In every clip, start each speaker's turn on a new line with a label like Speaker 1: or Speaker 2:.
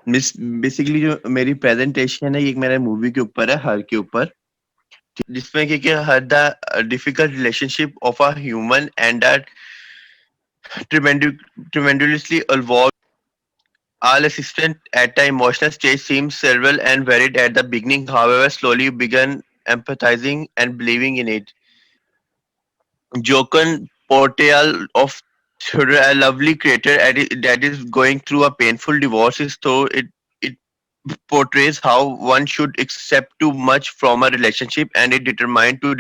Speaker 1: Miss basically जो मेरी presentation है ये एक मेरे मूवी के ऊपर है, हर के ऊपर, जिसमें कि हर the difficult relationship of a human and that tremendously evolved. All assistant at the emotional stage seemed several and varied at the beginning, however, slowly began empathizing and believing in it. Jochen portrayal of a lovely creator that is going through a painful divorce is though it portrays how one should accept too much from a relationship and is determined to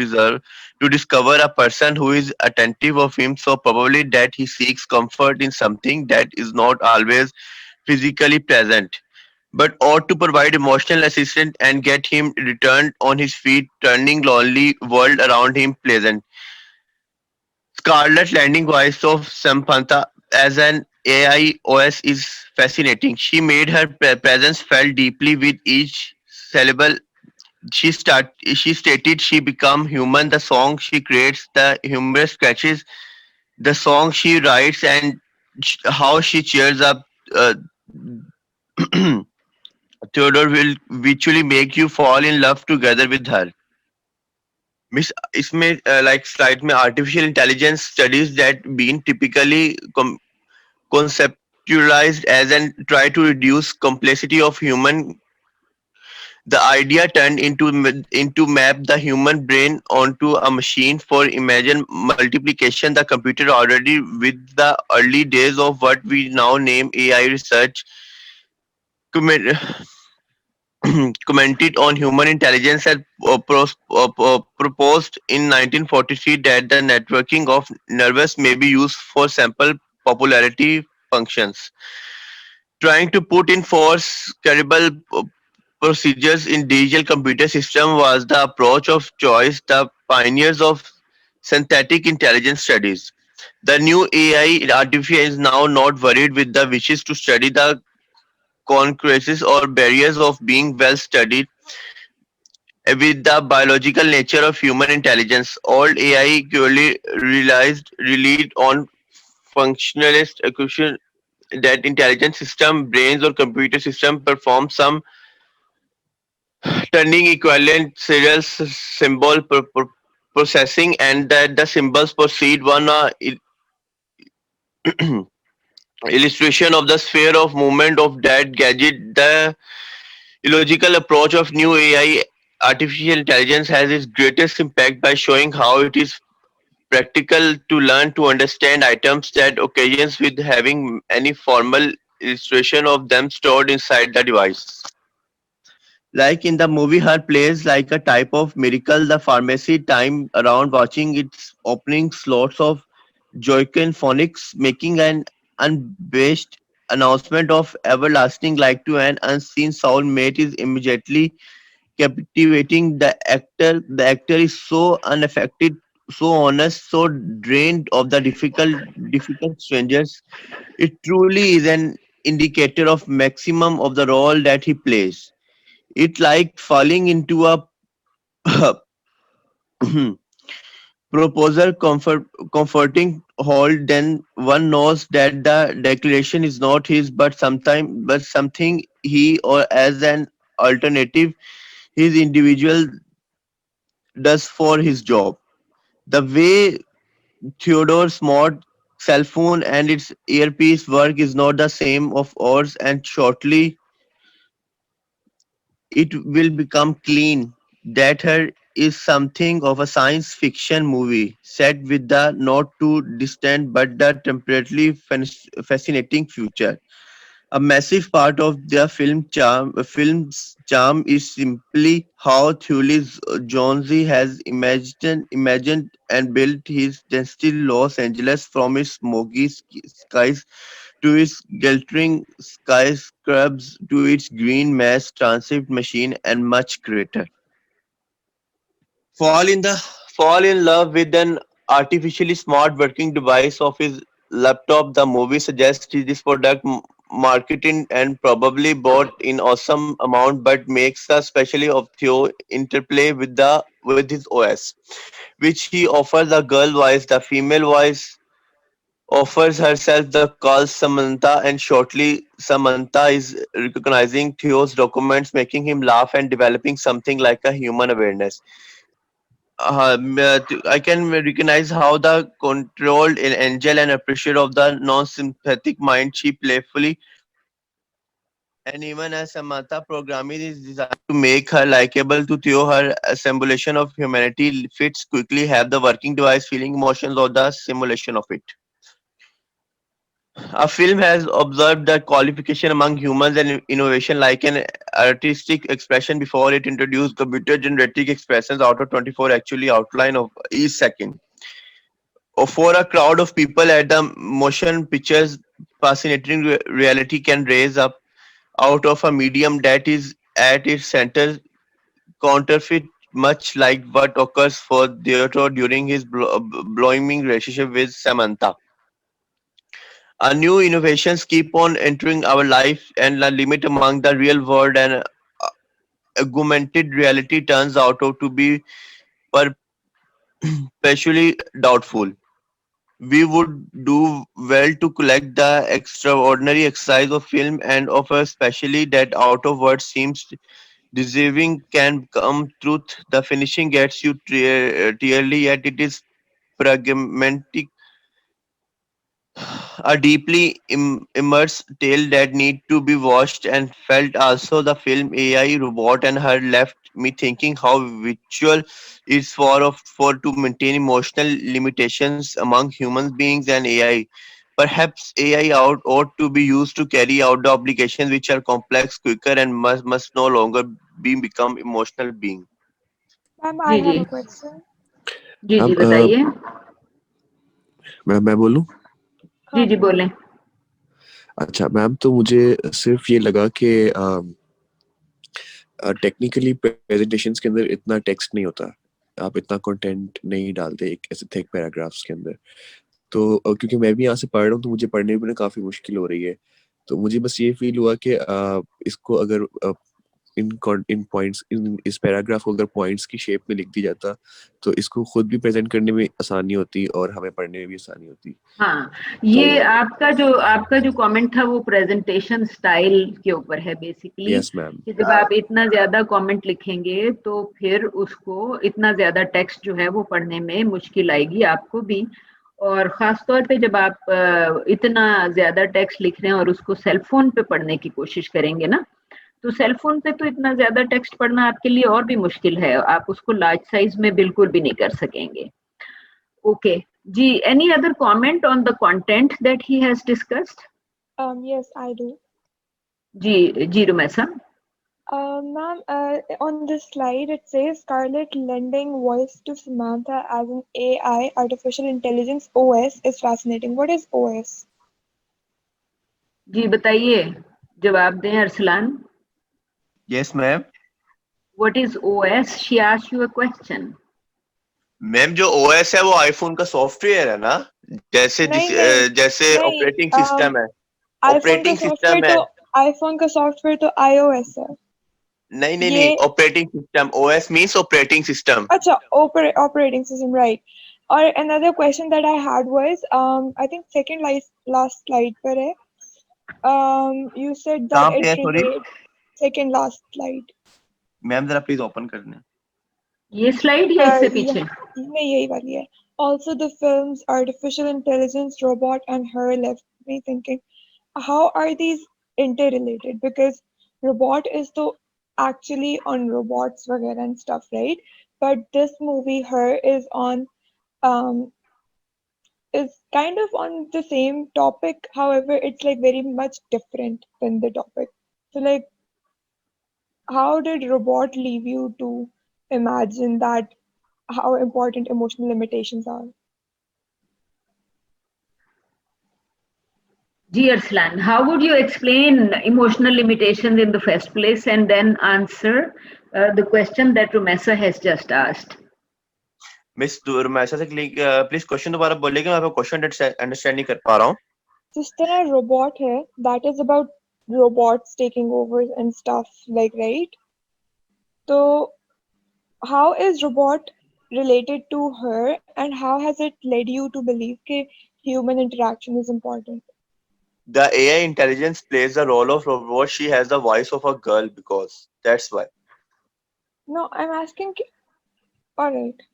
Speaker 1: discover a person who is attentive of him so probably that he seeks comfort in something that is not always physically present but ought to provide emotional assistance and get him returned on his feet, turning lonely world around him pleasant. Scarlet Landing voice of Samantha as an AI OS is fascinating. She made her presence felt deeply with each syllable. She stated she become human. The song she creates, the humorous sketches, the song she writes, and how she cheers up. Uh, Theodore will virtually make you fall in love together with her. Miss इसमें like slide में artificial intelligence studies that been typically conceptualized as and try to reduce complexity of human. The idea turned into map the human brain onto a machine for imagine multiplication. The computer already with the early days of what we now name AI research commi- commented on human intelligence had proposed in 1943 that the networking of nerves may be used for sample popularity functions. Trying to put in force terrible procedures in digital computer system was the approach of choice the pioneers of synthetic intelligence studies. The new AI artificial is now not worried with the wishes to study the conquests or barriers of being well studied with the biological nature of human intelligence. Old AI purely relied on functionalist equation that intelligent system, brains or computer system perform some turning equivalent serial symbol processing and that the symbols proceed one illustration of the sphere of movement of that gadget. The illogical approach of new AI artificial intelligence has its greatest impact by showing how it is practical to learn to understand items that occasions with having any formal illustration of them stored inside the device. Like in the movie, her plays like a type of miracle. The pharmacy time around watching its opening slots of Joaquin Phoenix making an unabashed announcement of everlasting like to an unseen soulmate is immediately captivating. The actor is so unaffected, so honest, so drained of the difficult strangers. It truly is an indicator of maximum of the role that he plays. It like falling into a proposal comforting hold, then one knows that the declaration is not his but something he or as an alternative his individual does for his job. The way Theodore's smart cell phone and its earpiece work is not the same of ours, and shortly it will become clean that her is something of a science fiction movie set with the not too distant but the temporarily fascinating future. A massive part of the film's charm is simply how Thule Jonesy has imagined and built his density Los Angeles from its smoky skies to its glittering skyscrapers to its green mass transit machine and much greater. Fall in the Fall in love with an artificially smart working device of his laptop. The movie suggests this product marketed and probably bought in awesome amount, but makes a specially of Theo interplay with his OS, which he offers the girl voice, the female voice, offers herself the call Samantha, and shortly Samantha is recognizing Theo's documents, making him laugh and developing something like a human awareness. I can recognize how the controlled angel and appreciate of the non-sympathetic mind she playfully and even as Samantha programming is designed to make her likable to Theo, her assimilation of humanity fits quickly have the working device feeling emotions or the simulation of it. A film has observed that qualification among humans and innovation like an artistic expression before it introduced computer generated expressions out of 24 actually outline of each second. Or for a crowd of people at the motion pictures fascinating reality can raise up out of a medium that is at its center counterfeit much like what occurs for Theodore during his blooming relationship with Samantha. Our new innovations keep on entering our life and the limit among the real world and augmented reality turns out to be perpetually doubtful. We would do well to collect the extraordinary exercise of film and of especially that out of what seems deserving can come truth. The finishing gets you clearly, yet it is pragmatic, a deeply immersed tale that need to be watched and felt. Also, the film AI robot and her left me thinking how virtual is for to maintain emotional limitations among human beings and AI. Perhaps AI ought to be used to carry out the obligations which are complex, quicker, and must no longer be become emotional being.
Speaker 2: Ma'am, I
Speaker 3: जी
Speaker 2: have
Speaker 3: जी
Speaker 2: a question.
Speaker 3: जी
Speaker 4: ma'am
Speaker 3: जी बताइए।
Speaker 4: मैं बोलूं?
Speaker 3: जी
Speaker 2: हाँ
Speaker 3: जी बोलें।
Speaker 4: अच्छा मैम, तो मुझे सिर्फ ये लगा कि टेक्निकली प्रेजेंटेशंस के अंदर इतना टेक्स्ट नहीं होता, आप इतना कंटेंट नहीं डालते एक ऐसे थिक पैराग्राफ्स के अंदर। तो क्योंकि मैं भी यहाँ से पढ़ रहा हूँ तो मुझे पढ़ने में काफ़ी मुश्किल हो रही है। तो मुझे बस ये फील हुआ कि इसको अगर इन पॉइंट्स इस पैराग्राफ को अगर पॉइंट्स की शेप में लिख दी जाता तो इसको खुद भी प्रेजेंट करने में आसानी होती और हमें पढ़ने में भी आसानी होती।
Speaker 3: हाँ, ये
Speaker 4: तो
Speaker 3: आपका जो कमेंट था वो प्रेजेंटेशन स्टाइल के ऊपर है बेसिकली,
Speaker 4: यस मैम।
Speaker 3: कि जब आप इतना ज्यादा कमेंट लिखेंगे तो फिर उसको इतना ज्यादा टेक्स्ट जो है वो पढ़ने में मुश्किल आएगी आपको भी। और खास तौर पे जब आप इतना ज्यादा टेक्स्ट लिख रहे हैं और उसको सेल फोन पे पढ़ने की कोशिश करेंगे ना, तो सेल फोन पे तो इतना ज्यादा टेक्स्ट पढ़ना आपके लिए और भी मुश्किल है, आप उसको लार्ज साइज में बिल्कुल भी नहीं कर सकेंगे। ओके जी, any other comment on the content that he has discussed?
Speaker 2: yes, I do.
Speaker 3: जी जी Rumaisa.
Speaker 2: Ma'am, on this slide it says Scarlett lending voice to Samantha as an AI, artificial intelligence OS, is fascinating. What is OS?
Speaker 3: जी बताइए, जवाब दें Arsalan.
Speaker 1: Yes, ma'am.
Speaker 3: What is OS? She asked you a question.
Speaker 1: Ma'am जो OS है वो iPhone का software है ना,
Speaker 2: नहीं नहीं
Speaker 1: जैसे
Speaker 2: नहीं,
Speaker 1: ऑपरेटिंग सिस्टम है।
Speaker 2: आईफोन का
Speaker 1: ऑपरेटिंग
Speaker 2: सॉफ्टवेयर
Speaker 1: सिस्टम
Speaker 2: तो
Speaker 1: है।
Speaker 2: iOS है।
Speaker 1: नहीं नहीं नहीं,
Speaker 2: ये
Speaker 1: operating system, OS means operating system.
Speaker 2: अच्छा, operating system, right? Or another question that I had was, I think second last slide पर है, you said
Speaker 1: कहाँ
Speaker 2: that
Speaker 1: पे है
Speaker 2: it
Speaker 1: sorry
Speaker 2: relates, second last slide,
Speaker 1: ma'am, जरा please open कर दें।
Speaker 3: ये स्लाइड या इससे
Speaker 2: yeah,
Speaker 3: पीछे?
Speaker 2: नहीं यही वाली है। Also the films artificial intelligence robot and her left me thinking, how are these interrelated? Because robot is to actually on robots वगैरह and stuff, right? But this movie her is on um is kind of on the same topic. However, it's like very much different than the topic. So like, how did robot leave you to imagine that how important emotional limitations are?
Speaker 3: जी Arsalan, how would you explain emotional limitations in the first place and then answer the question that Rumesa has just asked?
Speaker 1: Miss मैं ऐसा से please question दोबारा बोलिएगा, मैं आपका question understand नहीं कर पा रहा हूँ।
Speaker 2: जिस तरह robot है, that is about robots taking over and stuff, like, right? So how is robot related to her and how has it led you to believe कि human interaction is important.
Speaker 1: The AI intelligence plays the role of robot. She has the voice of a girl because that's why.
Speaker 2: No, I'm asking. All right.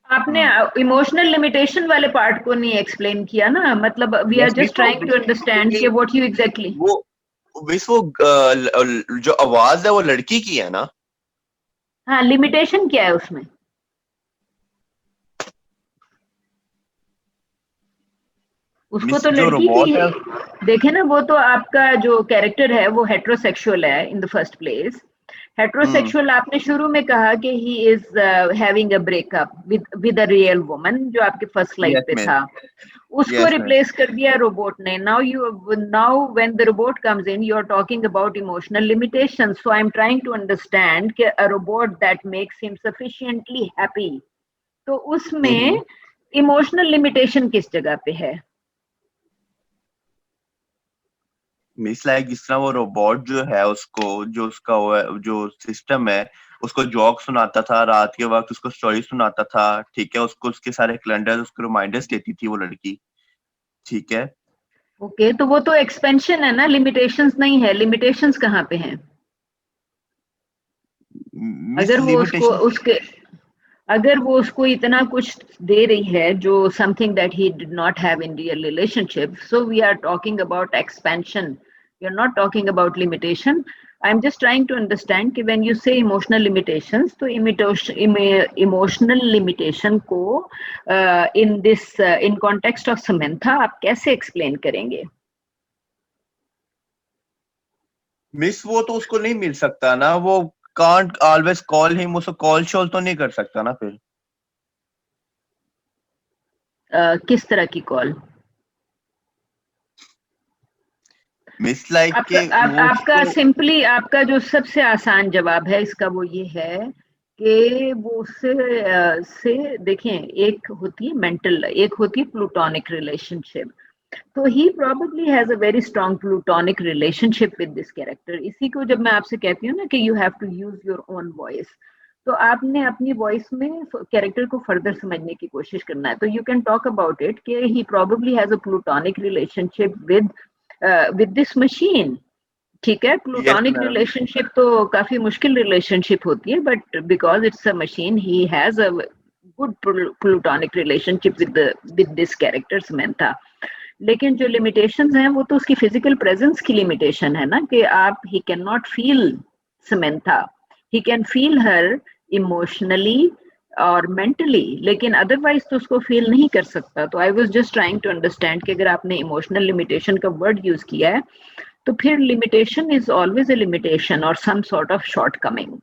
Speaker 3: आपने emotional limitation वाले part को नहीं explain किया ना, मतलब we are just trying to understand कि what you exactly.
Speaker 1: वो जो आवाज है वो लड़की की है ना।
Speaker 3: हाँ, लिमिटेशन क्या है उसमें? उसको तो लड़की की देखे ना, वो तो आपका जो कैरेक्टर है वो हेट्रोसेक्सुअल है in the first place. Heterosexual आपने शुरू में कहा कि he is having a breakup with a real woman, जो आपके फर्स्ट स्लाइड पे था, उसको रिप्लेस कर दिया रोबोट ने। Now when the robot comes in, you are talking about emotional limitation. So I am trying to understand कि a robot that makes him sufficiently happy, तो उसमें इमोशनल लिमिटेशन किस जगह पे है?
Speaker 1: मिस लाइक जिस तरह वो रोबोट जो है उसको जो उसका जो सिस्टम है उसको जोक सुनाता था रात के वक्त, उसको स्टोरी सुनाता था, ठीक है, उसको उसके सारे कैलेंडर उसको रिमाइंडर्स देती थी वो लड़की, ठीक है।
Speaker 3: ओके, तो वो तो एक्सपेंशन है ना, लिमिटेशंस नहीं है। लिमिटेशंस कहाँ पे हैं? अगर वो उसको इतना कुछ दे रही है जो something that he did not have in real relationship, so we are talking about expansion, we are not talking about limitation. I am just trying to understand कि when you say emotional limitations, तो emotional limitation को in context of Samantha आप कैसे explain करेंगे?
Speaker 1: Miss वो तो उसको नहीं मिल सकता ना, वो कांट ऑलवेज कॉल हिम, उसको कॉल शॉल तो नहीं कर सकता ना फिर।
Speaker 3: किस तरह की कॉल?
Speaker 1: मिस लाइक
Speaker 3: आपका सिंपली आपका जो सबसे आसान जवाब है इसका वो ये है कि वो उससे देखें, एक होती है मेंटल, एक होती है प्लूटोनिक रिलेशनशिप। तो ही probably has a very strong plutonic relationship with this character। इसी को जब मैं आपसे कहती हूँ ना कि you have to use your own voice, तो आपने अपनी वॉइस में कैरेक्टर को फर्दर समझने की कोशिश करना है। तो you can talk about it कि he probably has a plutonic relationship with this machine, ठीक है। प्लूटोनिक रिलेशनशिप तो काफी मुश्किल रिलेशनशिप होती है, but because it's a machine he has a good plutonic relationship with this character Samantha. लेकिन जो लिमिटेशंस हैं वो तो उसकी फिजिकल प्रेजेंस की लिमिटेशन है ना, कि आप he can not feel Samantha, he can feel her emotionally और मेंटली, लेकिन अदरवाइज तो उसको फील नहीं कर सकता। तो I was just trying to understand कि अगर आपने इमोशनल लिमिटेशन का वर्ड यूज किया है तो फिर limitation is always a limitation और some sort of shortcoming,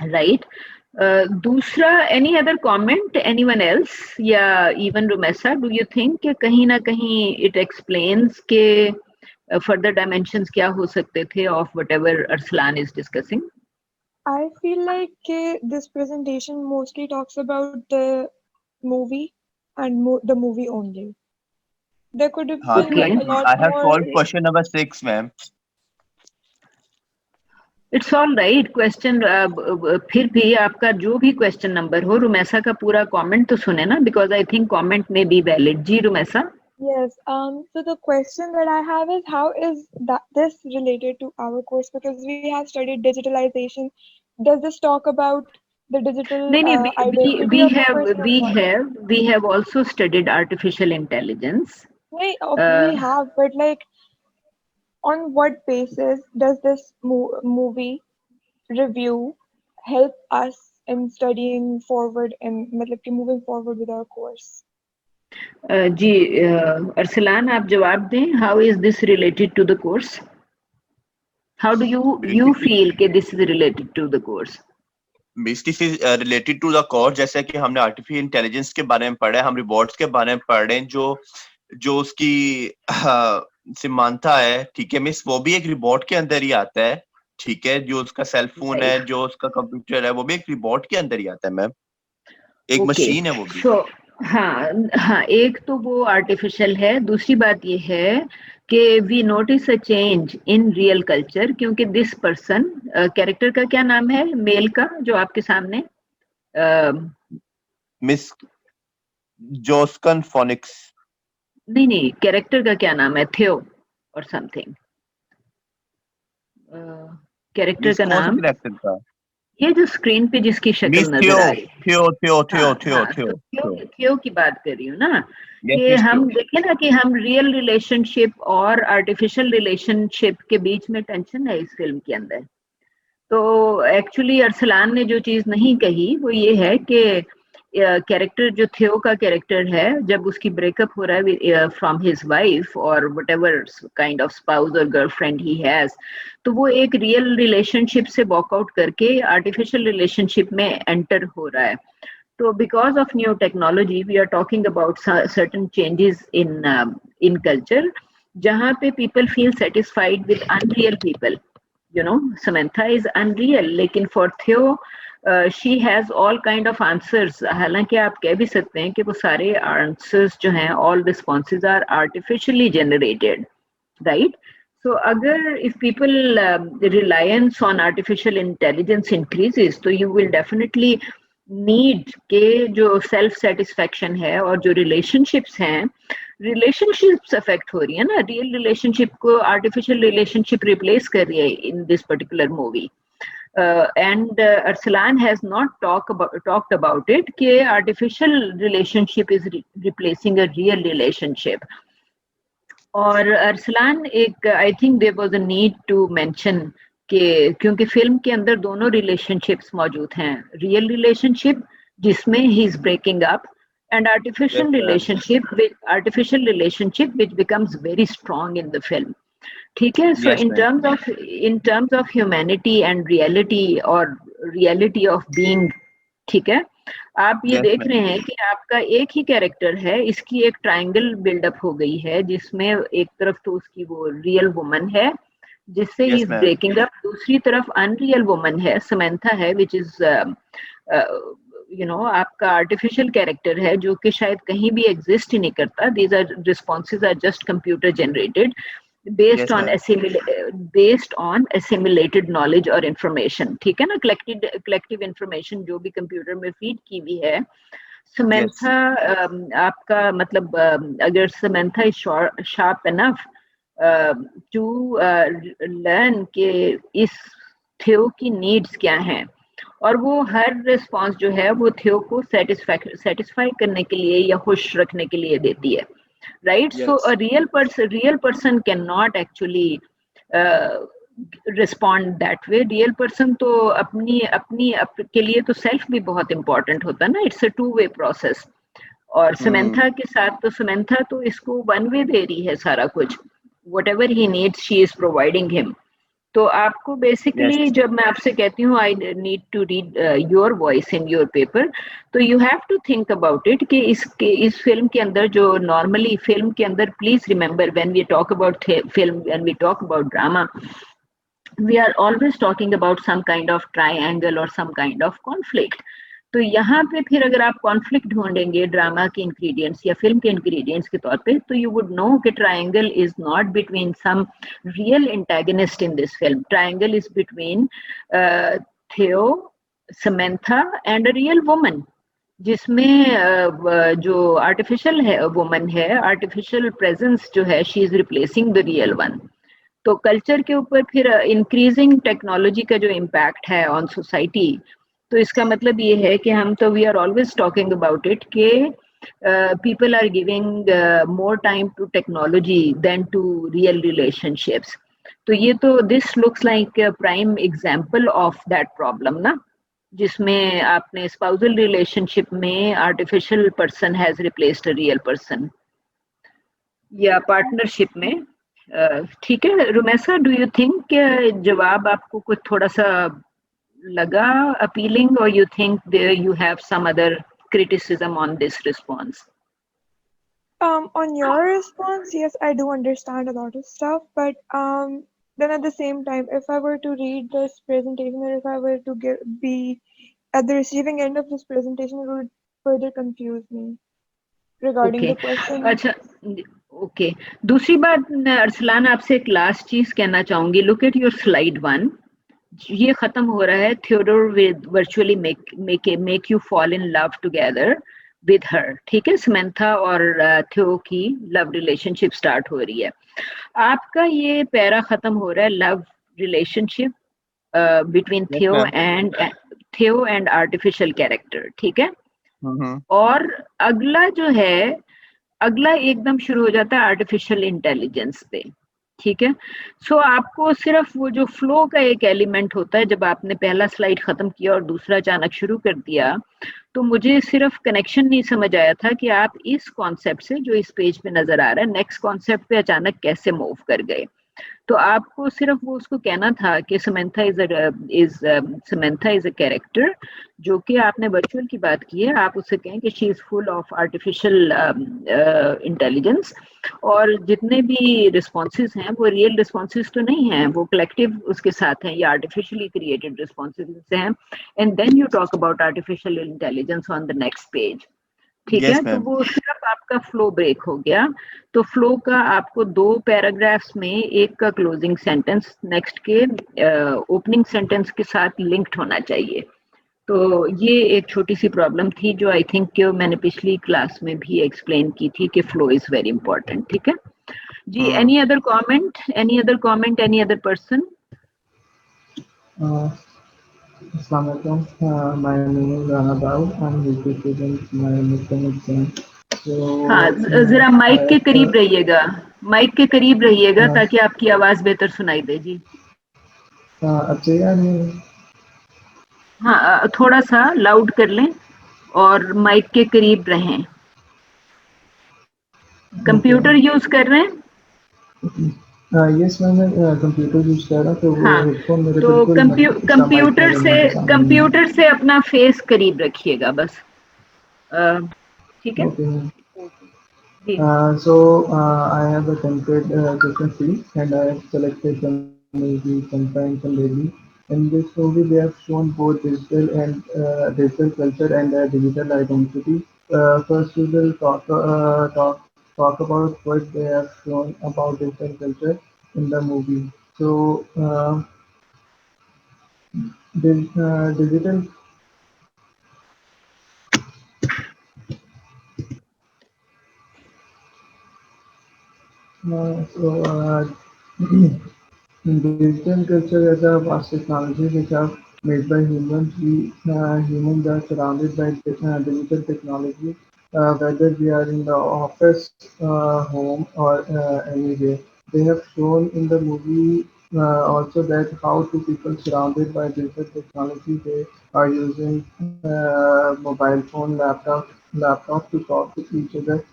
Speaker 3: right? दूसरा, any other comment, anyone else, या even Rumaisa, do you think कि कहीं ना कहीं इट एक्सप्लेन्स के फर्दर डायमेंशंस क्या हो सकते थे of whatever Arsalan is discussing?
Speaker 2: I feel like this presentation mostly talks about the movie and the movie only. There could have been a lot
Speaker 1: I have
Speaker 2: more.
Speaker 1: solved question number 6, ma'am.
Speaker 3: It's all right. Question फिर भी आपका जो भी question number हो, रुमेसा का पूरा comment तो सुने ना, बिकॉज आई थिंक कमेंट में बी वैलिड। जी Rumesa.
Speaker 2: Yes. So the question that I have is, how is this related to our course? Because we have studied digitalization. Does this talk about the digital identity of the person or not?
Speaker 3: We have also studied artificial intelligence.
Speaker 2: We have, but like, on what basis does this movie review help us in studying forward and मतलब कि moving forward with our course?
Speaker 3: जी अरसलान आप जवाब दें। How is this related to the course? How do you feel कि this is related to the course?
Speaker 1: This is related to the course, जैसे कि हमने artificial intelligence के बारे में पढ़ा है, हम रोबोट्स के बारे में पढ़ रहे हैं, जो उसकी सिमांथा है, ठीक है मिस, वो भी एक रोबोट के अंदर ही आता है, ठीक है। जो उसका सेल फोन है, जो उसका कंप्यूटर है, वो भी एक रोबोट के अंदर ही आता है मैम, एक मशीन है वो भी।
Speaker 3: हाँ, एक तो वो आर्टिफिशियल है। दूसरी बात ये है कि we notice a change in real culture, क्योंकि दिस पर्सन, कैरेक्टर का क्या नाम है मेल का जो आपके सामने?
Speaker 1: Miss
Speaker 5: Joaquin Phoenix.
Speaker 3: नहीं, कैरेक्टर का क्या नाम है? थियो और समथिंग, कैरेक्टर का
Speaker 5: कौन से
Speaker 3: नाम,
Speaker 5: कैरेक्टर का?
Speaker 3: ये जो स्क्रीन पे जिसकी शक्ल
Speaker 5: मिस
Speaker 3: नजर आ रही है।
Speaker 5: थियो थियो थियो
Speaker 3: हाँ
Speaker 5: थियो
Speaker 3: हाँ,
Speaker 5: थियो
Speaker 3: तो
Speaker 5: थियो।
Speaker 3: थियो की बात कर रही हूँ ना,
Speaker 5: यस
Speaker 3: कि
Speaker 5: मिस
Speaker 3: हम
Speaker 5: थियो।
Speaker 3: देखें ना कि हम रियल रिलेशनशिप और आर्टिफिशियल रिलेशनशिप के बीच में टेंशन है इस फिल्म के अंदर। तो एक्चुअली अरसलान ने जो चीज नहीं कही वो ये है कि कैरेक्टर जो थियो का कैरेक्टर है, जब उसकी ब्रेकअप हो रहा है फ्रॉम हिज वाइफ और what ever kind of spouse और गर्लफ्रेंड ही हैज, तो वो एक रियल रिलेशनशिप से वॉकआउट करके आर्टिफिशियल रिलेशनशिप में एंटर हो रहा है। So because of new technology, we are talking about certain changes in culture, जहाँ पे people feel satisfied with unreal people. You know, Samantha is unreal, लेकिन for Theo, she has all kind of answers. हालांकि आप कह भी सकते हैं कि वो सारे answers जो हैं, all responses are artificially generated, right? So अगर if people reliance on artificial intelligence increases, तो you will definitely नीड के जो सेल्फ सेटिस्फेक्शन है और जो रिलेशनशिप्स हैं, रिलेशनशिप्स अफेक्ट हो रही है ना, रियल रिलेशनशिप को आर्टिफिशियल रिलेशनशिप रिप्लेस कर रही है in this particular movie. And Arsalan has not talked about it कि artificial relationship is replacing a real relationship. और अरसलान एक, I think there was a need to mention कि क्योंकि फिल्म के अंदर दोनों रिलेशनशिप्स मौजूद हैं, रियल रिलेशनशिप जिसमें he is breaking up and artificial relationship which becomes very strong in the film. ठीक है, so in terms of humanity and reality और रियलिटी ऑफ बीइंग, ठीक है, आप ये देख रहे हैं कि आपका एक ही कैरेक्टर है, इसकी एक ट्रायंगल बिल्डअप हो गई है जिसमें एक तरफ तो उसकी वो रियल वुमन है जिससे ही इज ब्रेकिंग अप, दूसरी तरफ अनरियल वुमन है, समंथा है, विच इज यू नो आपका आर्टिफिशियल कैरेक्टर है जो कि शायद कहीं भी एग्जिस्ट ही नहीं करता। These are responses are just computer generated based on assimilated knowledge और information, ठीक है ना, collective information जो भी कंप्यूटर में फीड की हुई है। समंथा आपका मतलब अगर Samantha is sharp enough to learn कि इस थियो की नीड्स क्या हैं, और वो हर रिस्पॉन्स जो है वो थियो को सेटिस्फाई करने के लिए या खुश रखने के लिए देती है, right? Yes. So a real person cannot actually respond that way. Real person तो अपनी के लिए तो self भी बहुत important होता है ना, it's a two-way process. और समंथा के साथ तो समंथा तो इसको one way दे रही है सारा कुछ, whatever he needs she is providing him. तो आपको बेसिकली जब मैं आपसे कहती हूँ I need to read your voice in your paper, तो you have to think about it कि इस फिल्म के अंदर जो नॉर्मली फिल्म के अंदर, please remember when we talk about film, when we talk about drama, we are always talking about some kind of triangle और some kind of conflict. तो यहाँ पे फिर अगर आप कॉन्फ्लिक्ट ढूंढेंगे ड्रामा के इंग्रेडिएंट्स या फिल्म के इंग्रेडिएंट्स के तौर पे, तो यू वुड नो कि triangle is not between some real antagonist in this film, triangle is between Theo, Samantha and a real woman, जिसमें जो आर्टिफिशियल है वुमन है, आर्टिफिशियल प्रेजेंस जो है, she is replacing the real one. तो culture के ऊपर फिर इंक्रीजिंग टेक्नोलॉजी का जो इम्पैक्ट है ऑन सोसाइटी, तो इसका मतलब ये है कि हम तो we are always talking about it कि people are giving more time to technology than to real relationships. तो ये तो this looks like prime example of that problem ना, जिसमें आपने स्पाउसल रिलेशनशिप में artificial person has replaced a real person, या partnership में। ठीक है रुमैसा, डू यू थिंक जवाब आपको कुछ थोड़ा सा लगा appealing, or you think there you have some other criticism on this response?
Speaker 2: On your response, yes, I do understand a lot of stuff, but then at the same time, if I were to read this presentation, or if I were to be at the receiving end of this presentation, it would further confuse me regarding the question.
Speaker 3: अच्छा, okay. दूसरी बात अरसलान आपसे एक last चीज कहना चाहूंगी, look at your slide 1. ये खत्म हो रहा है, Theodore will virtually make you fall in love together, with her. ठीक है, समंथा और थियो की लव रिलेशनशिप स्टार्ट हो रही है. आपका ये पैरा खत्म हो रहा है लव रिलेशनशिप बिटवीन
Speaker 5: Yes,
Speaker 3: थियो
Speaker 5: ma'am.
Speaker 3: And artificial character. ठीक है,
Speaker 5: Mm-hmm.
Speaker 3: और अगला जो है, अगला एकदम शुरू हो जाता है आर्टिफिशियल इंटेलिजेंस पे. ठीक है, सो आपको सिर्फ वो जो फ्लो का एक एलिमेंट होता है, जब आपने पहला स्लाइड खत्म किया और दूसरा अचानक शुरू कर दिया, तो मुझे सिर्फ कनेक्शन नहीं समझ आया था कि आप इस कॉन्सेप्ट से जो इस पेज पे नजर आ रहा है नेक्स्ट कॉन्सेप्ट पे अचानक कैसे मूव कर गए. तो आपको सिर्फ वो उसको कहना था कि समंथा इज अ कैरेक्टर, जो कि आपने वर्चुअल की बात की है, आप उससे कहें कि she is full of artificial intelligence, और जितने भी रिस्पॉन्सेज हैं वो रियल रिस्पॉन्सेज तो नहीं हैं, वो कलेक्टिव उसके साथ हैं या आर्टिफिशियली क्रिएटेड रिस्पॉन्सेज से हैं. And then you talk about artificial intelligence on the next page. ठीक है,
Speaker 5: Yes,
Speaker 3: तो
Speaker 5: ma'am.
Speaker 3: वो सिर्फ आपका फ्लो ब्रेक हो गया. तो फ्लो का आपको 2 पैराग्राफ्स में एक का क्लोजिंग सेंटेंस नेक्स्ट के ओपनिंग सेंटेंस के साथ लिंक्ड होना चाहिए. तो ये एक छोटी सी प्रॉब्लम थी जो आई थिंक मैंने पिछली क्लास में भी एक्सप्लेन की थी कि फ्लो इज वेरी इंपॉर्टेंट. ठीक है जी. Any other comment, any other person?
Speaker 6: Assalamualaikum. My name is Rana Daud. I'm UP student. My midterm exam. So
Speaker 3: हाँ, जरा माइक
Speaker 6: I
Speaker 3: के
Speaker 6: have
Speaker 3: करीब रहिएगा, माइक के करीब रहिएगा
Speaker 6: हाँ,
Speaker 3: ताकि आपकी आवाज बेहतर सुनाई दे जी.
Speaker 6: अच्छा यार मैं
Speaker 3: हाँ, थोड़ा सा लाउड कर लें और माइक के करीब रहें. कंप्यूटर यूज कर रहे हैं?
Speaker 6: यस मैं कंप्यूटर यूज कर रहा, तो वो
Speaker 3: हाँ,
Speaker 6: हेडफोन मेरे
Speaker 3: तो
Speaker 6: बिल्कुल इसका माइक मेरे मुंह के सामने नहीं है.
Speaker 3: कंप्यूटर से अपना फेस करीब रखिएगा बस. ठीक है
Speaker 6: Okay.
Speaker 3: जी.
Speaker 6: I have attempted question 3 and I have selected the movie Sometime and Lately. In this movie, they have shown both digital culture and digital identity. First, we will talk about what they have shown about digital culture in the movie. So, digital. Uh, so, uh, Digital culture is a vast technology which are made by humans. Humans are surrounded by digital technology, whether we are in the office, home, or anywhere. They have shown in the movie also that how two people surrounded by digital technology, they are using mobile phone, laptop to talk to each other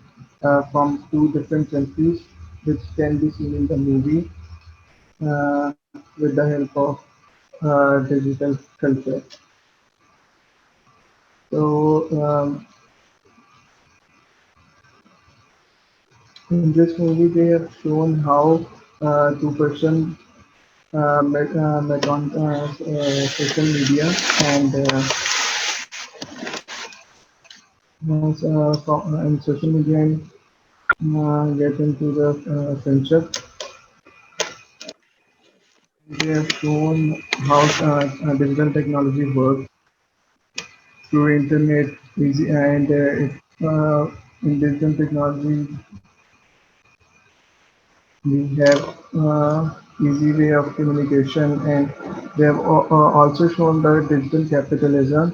Speaker 6: from two different countries, which can be seen in the movie with the help of digital culture. So in this movie, they have shown how two person met on social media and in social media and get into the friendship. They have shown how digital technology works through internet easy and in digital technology we have easy way of communication, and they have also shown the digital capitalism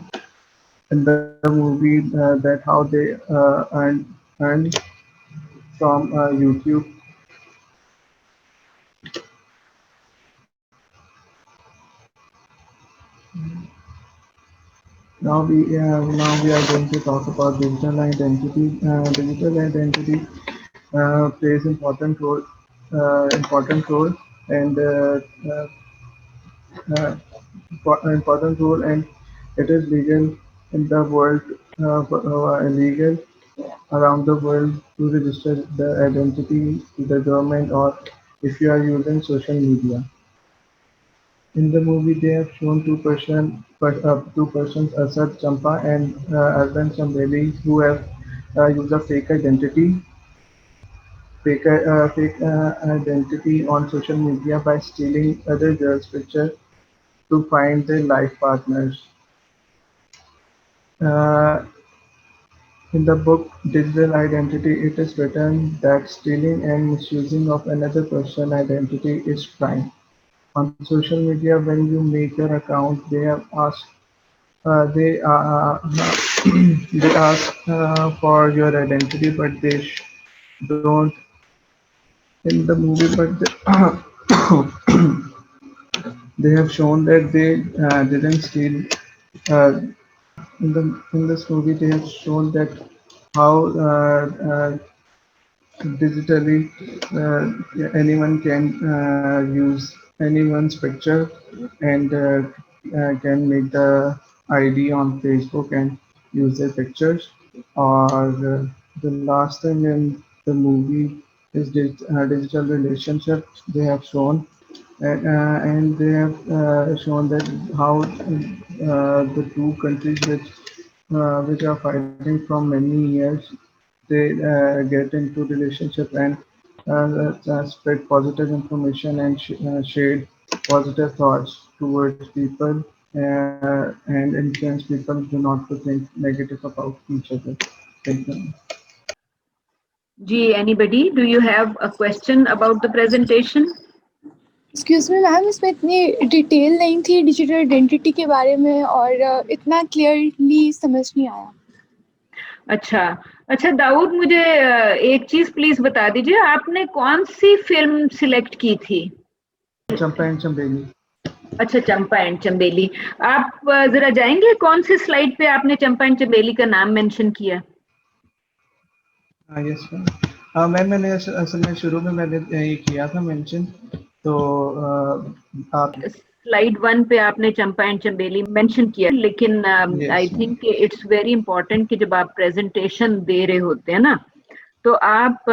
Speaker 6: in the movie that how they earn from YouTube. Now we are going to talk about digital identity. Digital identity plays important role and important role, and it is legal in the world, illegal around the world to register the identity to the government or if you are using social media. In the movie, they have shown two persons, Asad Champa and Arvind Chambeli, who have used a fake identity on social media by stealing other girls' picture to find their life partners. Uh, In the book Digital Identity, it is written that stealing and misusing of another person's identity is crime. On social media, when you make your account, they have asked, they they ask for your identity, but don't in the movie. But they have shown that they didn't steal. Uh, in this movie, they have shown that how digitally anyone can use anyone's picture and can make the ID on Facebook and use their pictures. Or the last thing in the movie is digital relationships they have shown. And they have shown that how the two countries which are fighting from many years, they get into relationship and spread positive information and share positive thoughts towards people and influence people to not to think negative about each other. Thank you.
Speaker 3: जी, anybody, do you have a question about the presentation?
Speaker 7: Excuse me ma'am, इसमें इतनी detail नहीं थी digital identity के बारे में और इतना क्लियरली समझ नहीं आया।
Speaker 3: अच्छा दाऊद, मुझे एक चीज प्लीज बता दीजिए, आपने कौन सी फिल्म सिलेक्ट की थी?
Speaker 6: चंपा एंड चंबेली।
Speaker 3: अच्छा, चंपा एंड चंबेली। आप जरा जाएंगे कौन सी स्लाइड पे आपने चंपा एंड चंबेली का नाम मेंशन किया?
Speaker 6: यस मैम, मैंने असल में शुरू में मैंने ये किया था मेंशन, तो आप
Speaker 3: स्लाइड 1 पे आपने चंपा एंड चंबेली मेंशन किया, लेकिन I think it's very important कि जब आप प्रेजेंटेशन दे रहे होते हैं ना, तो आप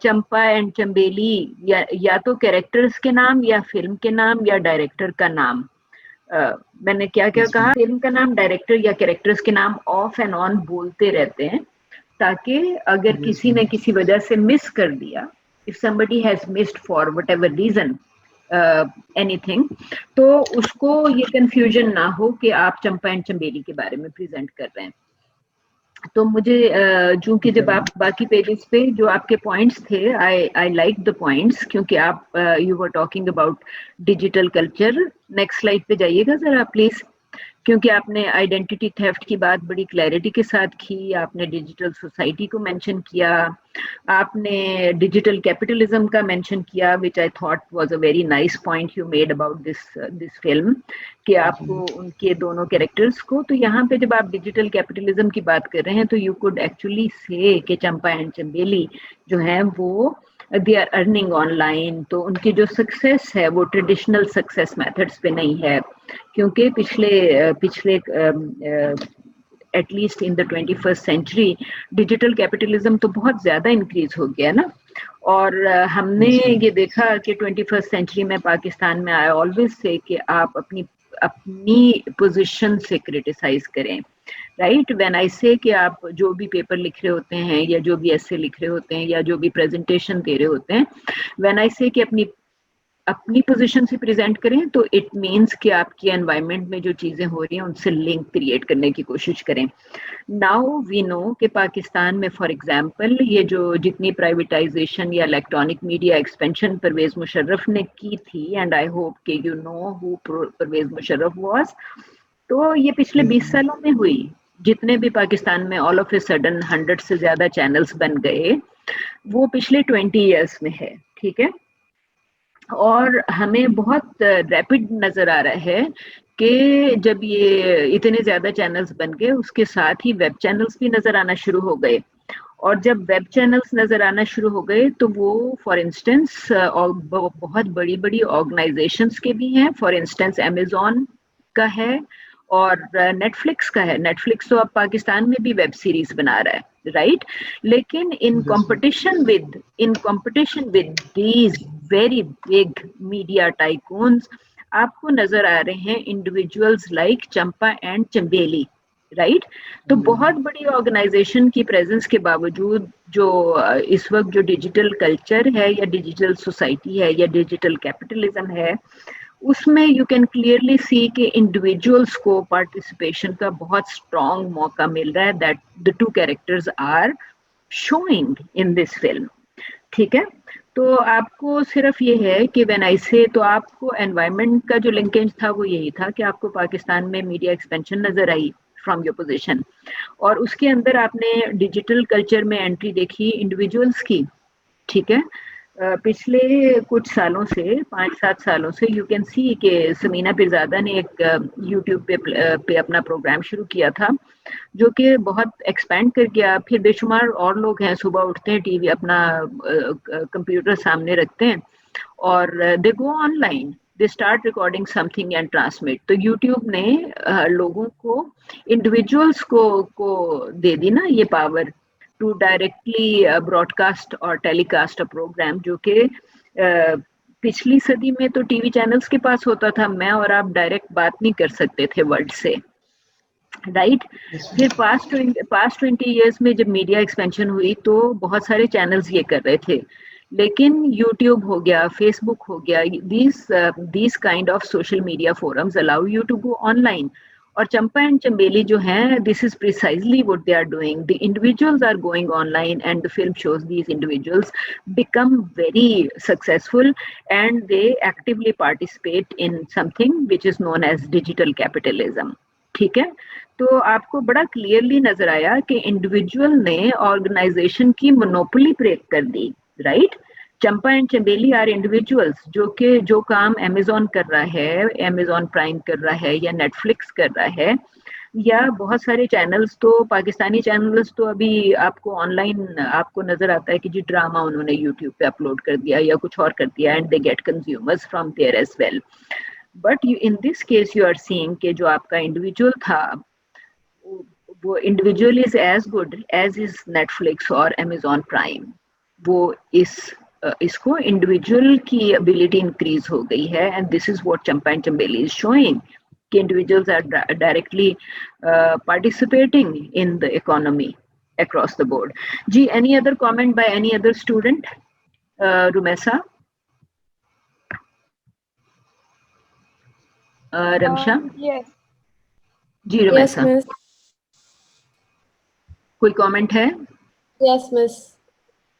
Speaker 3: चंपा एंड चंबेली या तो कैरेक्टर्स के नाम या फिल्म के नाम या डायरेक्टर का नाम, मैंने क्या कहा, फिल्म का नाम, डायरेक्टर या कैरेक्टर्स के नाम ऑफ एंड ऑन बोलते रहते हैं, ताकि अगर किसी ने किसी वजह से मिस कर दिया, if somebody has missed for whatever reason anything, तो उसको ये कंफ्यूजन ना हो कि आप चंपा एंड चंबेली के बारे में प्रेजेंट कर रहे हैं। तो मुझे चूंकि जब आप बाकी पेजेस पे जो आपके पॉइंट्स थे, आई लाइक द पॉइंट्स, क्योंकि आप you were talking about digital culture. Next slide पे जाइएगा जरा प्लीज, क्योंकि आपने आइडेंटिटी थेफ्ट की बात बड़ी क्लैरिटी के साथ की, आपने डिजिटल सोसाइटी को मेंशन किया, आपने डिजिटल कैपिटलिज्म का मेंशन किया, which I thought was a very nice point you made about this film, कि आपको उनके दोनों कैरेक्टर्स को, तो यहाँ पे जब आप डिजिटल कैपिटलिज्म की बात कर रहे हैं तो यू कुड एक्चुअली से कि चंपा एंड चंबेली जो है वो दे आर अर्निंग ऑनलाइन, तो उनकी जो सक्सेस है वो ट्रेडिशनल सक्सेस मेथड्स पे नहीं है, क्योंकि पिछले at least in the 21st century digital capitalism तो बहुत ज़्यादा इंक्रीज हो गया ना, और हमने ये देखा कि 21st सेंचुरी में पाकिस्तान में आई ऑलवेज से कि आप अपनी पोजीशन से क्रिटिसाइज करें, राइट। व्हेन आई से कि आप जो भी पेपर लिख रहे होते हैं या जो भी ऐसे लिख रहे होते हैं या जो भी प्रेजेंटेशन दे रहे होते हैं, व्हेन आई से कि अपनी पोजीशन से प्रेजेंट करें, तो इट मीन्स कि आपकी एनवायरनमेंट में जो चीज़ें हो रही हैं उनसे लिंक क्रिएट करने की कोशिश करें। नाउ वी नो कि पाकिस्तान में फॉर एग्जांपल ये जो जितनी प्राइवेटाइजेशन या electronic media expansion Pervez Musharraf ने की थी, एंड आई होप कि you know who Pervez Musharraf was, तो ये पिछले 20 सालों में हुई। जितने भी पाकिस्तान में ऑल ऑफ ए सडन 100 से ज़्यादा चैनल्स बन गए, वो पिछले 20 ईयर्स में है, ठीक है। और हमें बहुत रैपिड नज़र आ रहा है कि जब ये इतने ज़्यादा चैनल्स बन गए, उसके साथ ही वेब चैनल्स भी नज़र आना शुरू हो गए, और जब वेब चैनल्स नज़र आना शुरू हो गए तो वो फॉर इंस्टेंस बहुत बड़ी बड़ी ऑर्गेनाइजेशंस के भी हैं, फॉर इंस्टेंस अमेज़ॉन का है और नेटफ्लिक्स का है। नेटफ्लिक्स तो अब पाकिस्तान में भी वेब सीरीज बना रहा है, राइट। लेकिन in competition with these very big media tycoons आपको नजर आ रहे हैं individuals like Champa and Chambeli, right. तो बहुत बड़ी ऑर्गेनाइजेशन की प्रेजेंस के बावजूद जो इस वक्त जो डिजिटल कल्चर है या डिजिटल सोसाइटी है या डिजिटल कैपिटलिज्म है, उसमें यू कैन क्लियरली सी कि इंडिविजुअल्स को पार्टिसिपेशन का बहुत स्ट्रॉन्ग मौका मिल रहा है, that the two characters are showing in this film. ठीक है, तो आपको सिर्फ ये है कि व्हेन आई से, तो आपको एनवायरनमेंट का जो लिंकेज था वो यही था कि आपको पाकिस्तान में मीडिया एक्सपेंशन नजर आई फ्रॉम योर पोजीशन, और उसके अंदर आपने डिजिटल कल्चर में एंट्री देखी इंडिविजुअल्स की। ठीक है, पिछले कुछ सालों से 5-7 सालों से यू कैन सी कि समीना पिरजादा ने एक यूट्यूब पे अपना प्रोग्राम शुरू किया था जो कि बहुत एक्सपेंड कर गया। फिर बेशुमार और लोग हैं, सुबह उठते हैं, टीवी अपना कंप्यूटर सामने रखते हैं और they go online, they start recording something and transmit. तो यूट्यूब ने लोगों को, इंडिविजुअल्स को दे दी ना ये पावर टू डायरेक्टली ब्रॉडकास्ट और टेलीकास्ट अ प्रोग्राम, जो कि पिछली सदी में तो टीवी चैनल्स के पास होता था, मैं और आप डायरेक्ट बात नहीं कर सकते थे वर्ल्ड से, राइट। फिर पास्ट 20 इयर्स में जब मीडिया एक्सपेंशन हुई तो बहुत सारे चैनल्स ये कर रहे थे, लेकिन यूट्यूब हो गया, फेसबुक हो गया, these kind of social media forums allow you to go online. और चंपा एंड चंबेली जो हैं, this is precisely what they are doing, the individuals are going online and the film shows these individuals become very successful and they actively participate in something which is known as digital capitalism. ठीक है, तो आपको बड़ा clearly नजर आया कि individual ने organisation की मोनोपोली ब्रेक कर दी, right. Champa and Chambeli are individuals जो काम अमेजोन कर रहा है, अमेजोन प्राइम कर रहा है या नेटफ्लिक्स कर रहा है, या बहुत सारे चैनल्स, तो पाकिस्तानी चैनल्स तो अभी आपको ऑनलाइन आपको नजर आता है कि जी ड्रामा उन्होंने यूट्यूब पे अपलोड कर दिया या कुछ और कर दिया and they get consumers from there as well. But in this case you are seeing कि जो आपका इंडिविजुअल था, वो individual is as good as is Netflix और अमेजोन प्राइम। वो इसको इंडिविजुअल की एबिलिटी इंक्रीज हो गई है, and this is what Champa and Chambeli is showing कि individuals are directly participating in the economy across the board. जी, any other comment by any other student? Rumesa? Ramsha?
Speaker 2: Yes.
Speaker 3: Ji
Speaker 8: Yes,
Speaker 3: Rumaisa,
Speaker 8: miss.
Speaker 3: कोई comment है?
Speaker 8: Yes, miss.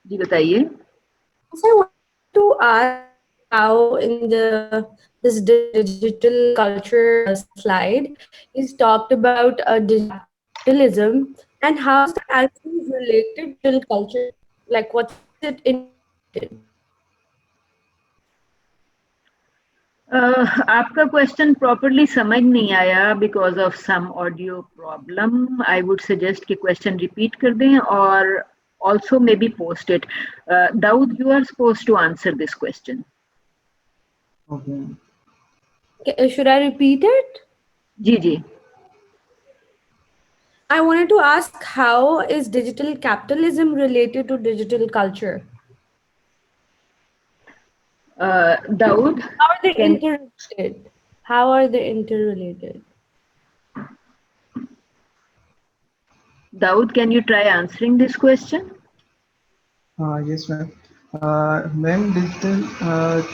Speaker 3: जी बताइए।
Speaker 8: So I want to ask how in this digital culture slide is talked about digitalism and how is that actually related to culture? Like what's it in?
Speaker 3: आपका question properly समझ नहीं आया because of some audio problem. I would suggest कि question repeat कर दें और also maybe post it. Dawood, you are suppose to answer this question.
Speaker 6: Okay.
Speaker 8: Okay, should I repeat it?
Speaker 3: जी जी।
Speaker 8: I wanted to ask how is digital capitalism related to digital culture?
Speaker 3: Dawood,
Speaker 8: How are they
Speaker 3: can-
Speaker 8: interrelated? How are they interrelated?
Speaker 3: Dawood, can you try answering this question?
Speaker 6: Yes, ma'am. Ma'am digital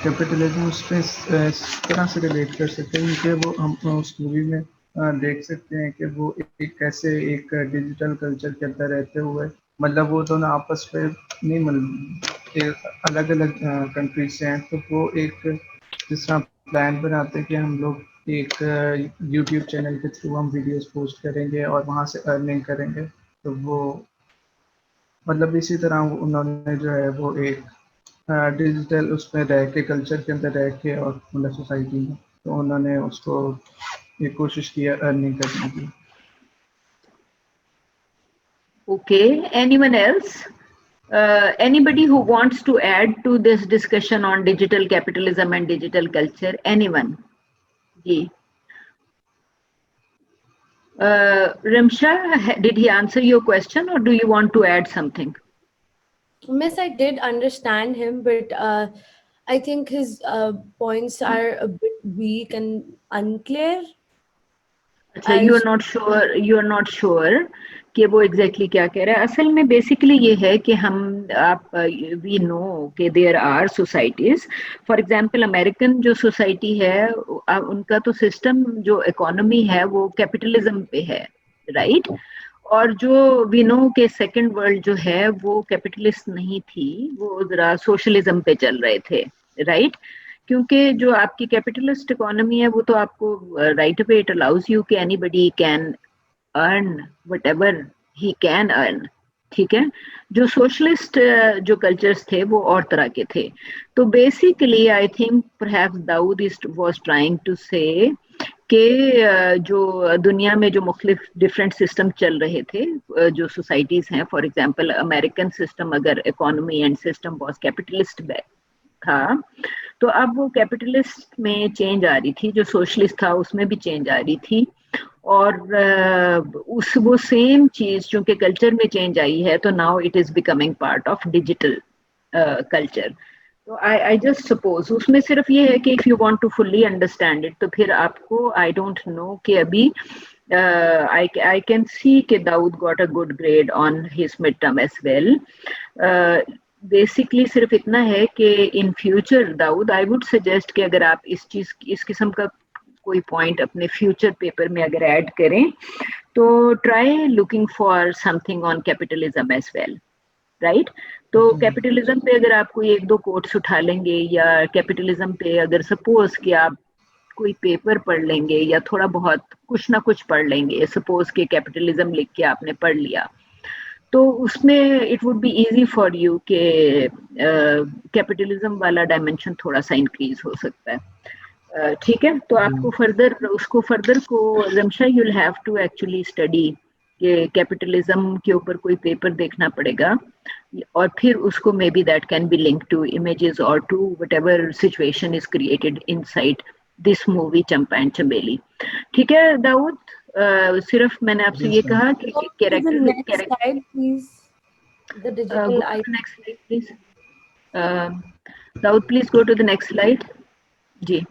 Speaker 6: capitalism उसमें इस तरह से relate कर सकते हैं कि वो हम उस मूवी में देख सकते हैं कि वो एक कैसे एक डिजिटल कल्चर के अंदर रहते हुए, मतलब वो दोनों आपस में नहीं, मतलब अलग अलग कंट्रीज से हैं, तो वो एक जिस तरह प्लान बनाते हैं कि हम लोग एक यूट्यूब चैनल के थ्रू हम वीडियोस पोस्ट करेंगे और वहाँ से अर्निंग करेंगे, तो वो मतलब इसी तरह उन्होंने जो है वो एक डिजिटल उसमें रह के, कल्चर के अंदर रह के और मतलब सोसाइटी में, तो उन्होंने उसको ये कोशिश की अर्निंग करने की।
Speaker 3: Okay, anyone else? Anybody who wants to add to this discussion on digital capitalism and digital culture? Anyone? जी। Ramsha, did he answer your question or do you want to add something?
Speaker 8: Miss, I did understand him, but I think his points are a bit weak and unclear.
Speaker 3: अच्छा, you are not sure कि वो exactly क्या कह रहा है। असल में basically ये है कि वी नो कि there are societies, for example American जो सोसाइटी है उनका तो सिस्टम जो इकोनॉमी है वो कैपिटलिज्म पे है, राइट। और जो वी नो के सेकंड वर्ल्ड जो है वो कैपिटलिस्ट नहीं थी, वो जरा सोशलिज्म पे चल रहे थे, राइट। क्योंकि जो आपकी कैपिटलिस्ट इकोनॉमी है वो तो आपको right away it allows you कि anybody can earn whatever he can earn, ठीक है। जो सोशलिस्ट जो कल्चर्स थे वो और तरह के थे। तो basically I think perhaps Dawood was trying to say कि जो दुनिया में जो मुख्तलिफ डिफरेंट सिस्टम चल रहे थे, जो सोसाइटीज हैं, फॉर एग्जांपल अमेरिकन सिस्टम अगर economy and system was capitalist था, तो अब वो कैपिटलिस्ट में चेंज आ रही थी, जो सोशलिस्ट था उसमें भी चेंज आ रही थी। और वो सेम चीज चूंकि कल्चर में चेंज आई है तो now it is becoming part of digital culture. तो आई जस्ट सपोज उसमें सिर्फ ये है कि if you want to fully understand it तो फिर आपको, आई डोंट नो कि अभी आई कैन सी कि Dawood got a good grade on his mid term as well. Basically सिर्फ इतना है कि in future Dawood I would suggest कि अगर आप इस किस्म का कोई पॉइंट अपने फ्यूचर पेपर में अगर ऐड करें तो try looking for something on capitalism as well, right. तो कैपिटलिज्म पे अगर आप कोई एक दो कोट्स उठा लेंगे या कैपिटलिज्म पे अगर सपोज कि आप कोई पेपर पढ़ लेंगे या थोड़ा बहुत कुछ ना कुछ पढ़ लेंगे, सपोज कि कैपिटलिज्म लिख के आपने पढ़ लिया, तो उसमें it would be easy for you कि कैपिटलिज्म वाला डायमेंशन थोड़ा सा इंक्रीज हो सकता है, ठीक है। तो आपको फर्दर को Ramsha you will have to actually study कि कैपिटलिज्म के ऊपर कोई पेपर देखना पड़ेगा और फिर उसको maybe that can be link to images और to whatever situation is created inside this movie Champa and Chameli, ठीक है। दाऊद, सिर्फ मैंने आपसे ये कहा कि character next slide please. Dawood please go to the next slide जी।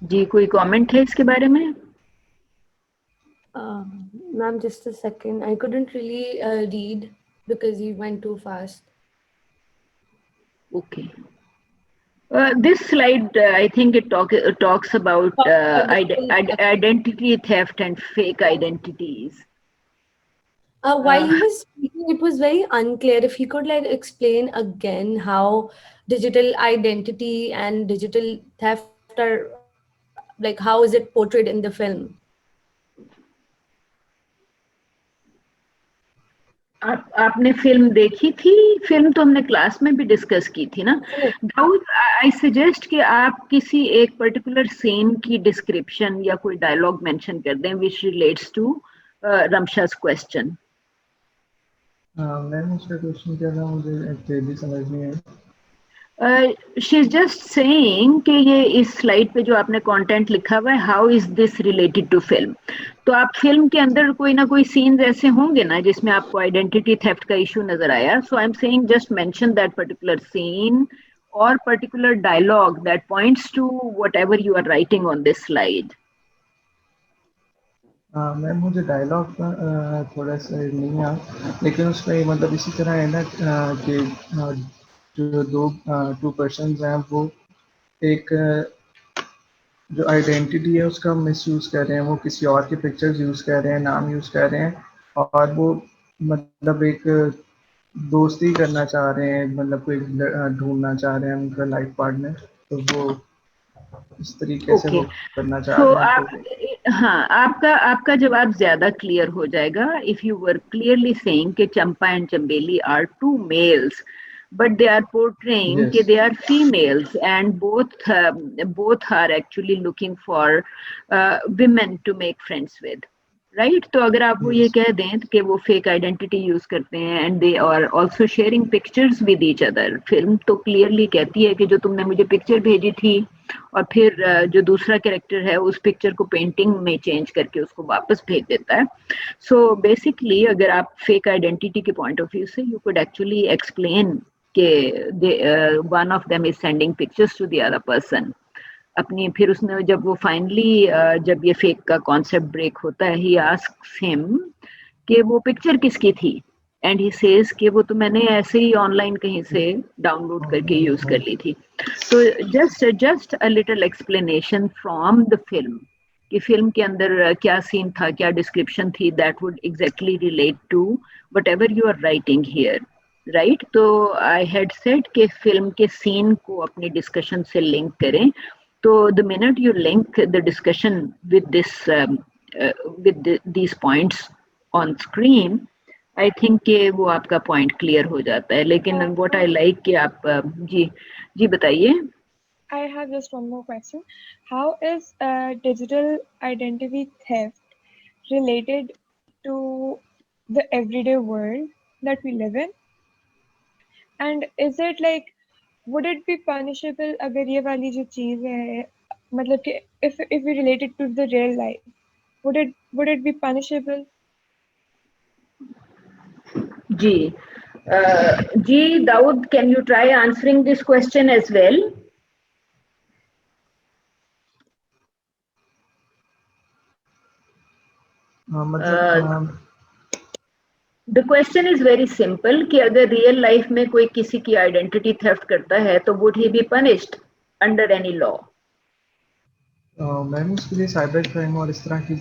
Speaker 3: जी कोई कमेंट है इसके बारे में?
Speaker 8: Ma'am, just a second. I couldn't really read because you went too fast.
Speaker 3: Okay. This slide, I think it talks about identity theft and fake identities.
Speaker 8: While he was speaking, it was very unclear. If he could explain again how digital identity and digital theft are, how is it portrayed in the film?
Speaker 3: आपने film देखी थी? Film तो हमने class में भी discuss की थी ना। दाऊद, आई सजेस्ट कि आप किसी एक पर्टिकुलर सीन की डिस्क्रिप्शन या कोई डायलॉग मेंशन कर दें which relates to Ramsha's question.
Speaker 6: Ma'am उसका क्वेश्चन क्या था, मुझे एक्चुअली समझ नहीं आया।
Speaker 3: शी इज जस्ट सेइंग कि ये इस स्लाइड पे जो आपने कंटेंट लिखा हुआ है, how is this related to film. तो आप फिल्म के अंदर कोई ना कोई सीन्स ऐसे होंगे ना जिसमें आपको आइडेंटिटी थेफ्ट का इशू नजर आया। So I am saying just mention that particular scene और particular dialogue that points to whatever you are writing on this slide.
Speaker 6: Ma'am मुझे डायलॉग थोड़ा सा नहीं आया, लेकिन उसमें मतलब इसी तरह है ना कि जो टू पर्सन्स हैं वो एक जो आइडेंटिटी है उसका मिसयूज कर रहे हैं, वो किसी और के पिक्चर्स यूज कर रहे हैं, नाम यूज कर रहे हैं, और वो मतलब एक दोस्ती करना चाह रहे हैं, मतलब कोई ढूंढना चाह रहे हैं उनका लाइफ पार्टनर, तो वो इस तरीके से वो करना चाह रहे हैं।
Speaker 3: हाँ, आपका जवाब ज्यादा क्लियर हो जाएगा if you were clearly saying कि Champa and Chambeli are two males but they are portraying
Speaker 6: Yes.
Speaker 3: that they are females and both are actually looking for women to make friends with, right? तो अगर आप वो ये कह दें कि वो फेक आइडेंटिटी यूज करते हैं and they are also sharing pictures with each other, film तो क्लियरली कहती है कि जो तुमने मुझे पिक्चर भेजी थी और फिर जो दूसरा कैरेक्टर है उस पिक्चर को पेंटिंग में चेंज करके उसको वापस भेज देता है. सो बेसिकली अगर आप फेक आइडेंटिटी के पॉइंट ऑफ व्यू से यू कुड एक्चुअली एक्सप्लेन कि one of them is sending pictures to the other person अपनी. फिर उसने जब वो फाइनली जब ये फेक का कॉन्सेप्ट ब्रेक होता है, ही आस्क्स हिम कि वो पिक्चर किसकी थी, एंड ही सेज कि वो तो मैंने ऐसे ही ऑनलाइन कहीं से डाउनलोड करके यूज कर ली थी. तो just a little explanation from the film कि फिल्म के अंदर क्या सीन था, क्या डिस्क्रिप्शन थी, that would exactly relate to whatever you are writing here, right. तो आई हैड सेड कि फिल्म के सीन को अपनी डिस्कशन से लिंक करें. तो the minute you link the discussion with these points on screen, I think कि वो आपका पॉइंट क्लियर हो जाता है. लेकिन व्हाट आई लाइक कि आप जी बताइए.
Speaker 2: I have just one more question. How is digital identity theft related to the everyday world that we live in? And is it like, would it be punishable अगर ये वाली जो चीज़ है, मतलब कि if we relate it to the real life, would it be punishable?
Speaker 3: जी जी Dawood, can you try answering this question as well? The question is very simple कि अगर रियल लाइफ में कोई किसी की आइडेंटिटी थेफ्ट करता है तो would he be punished under any law?
Speaker 6: Ma'am उसके लिए साइबर क्राइम और इस तरह की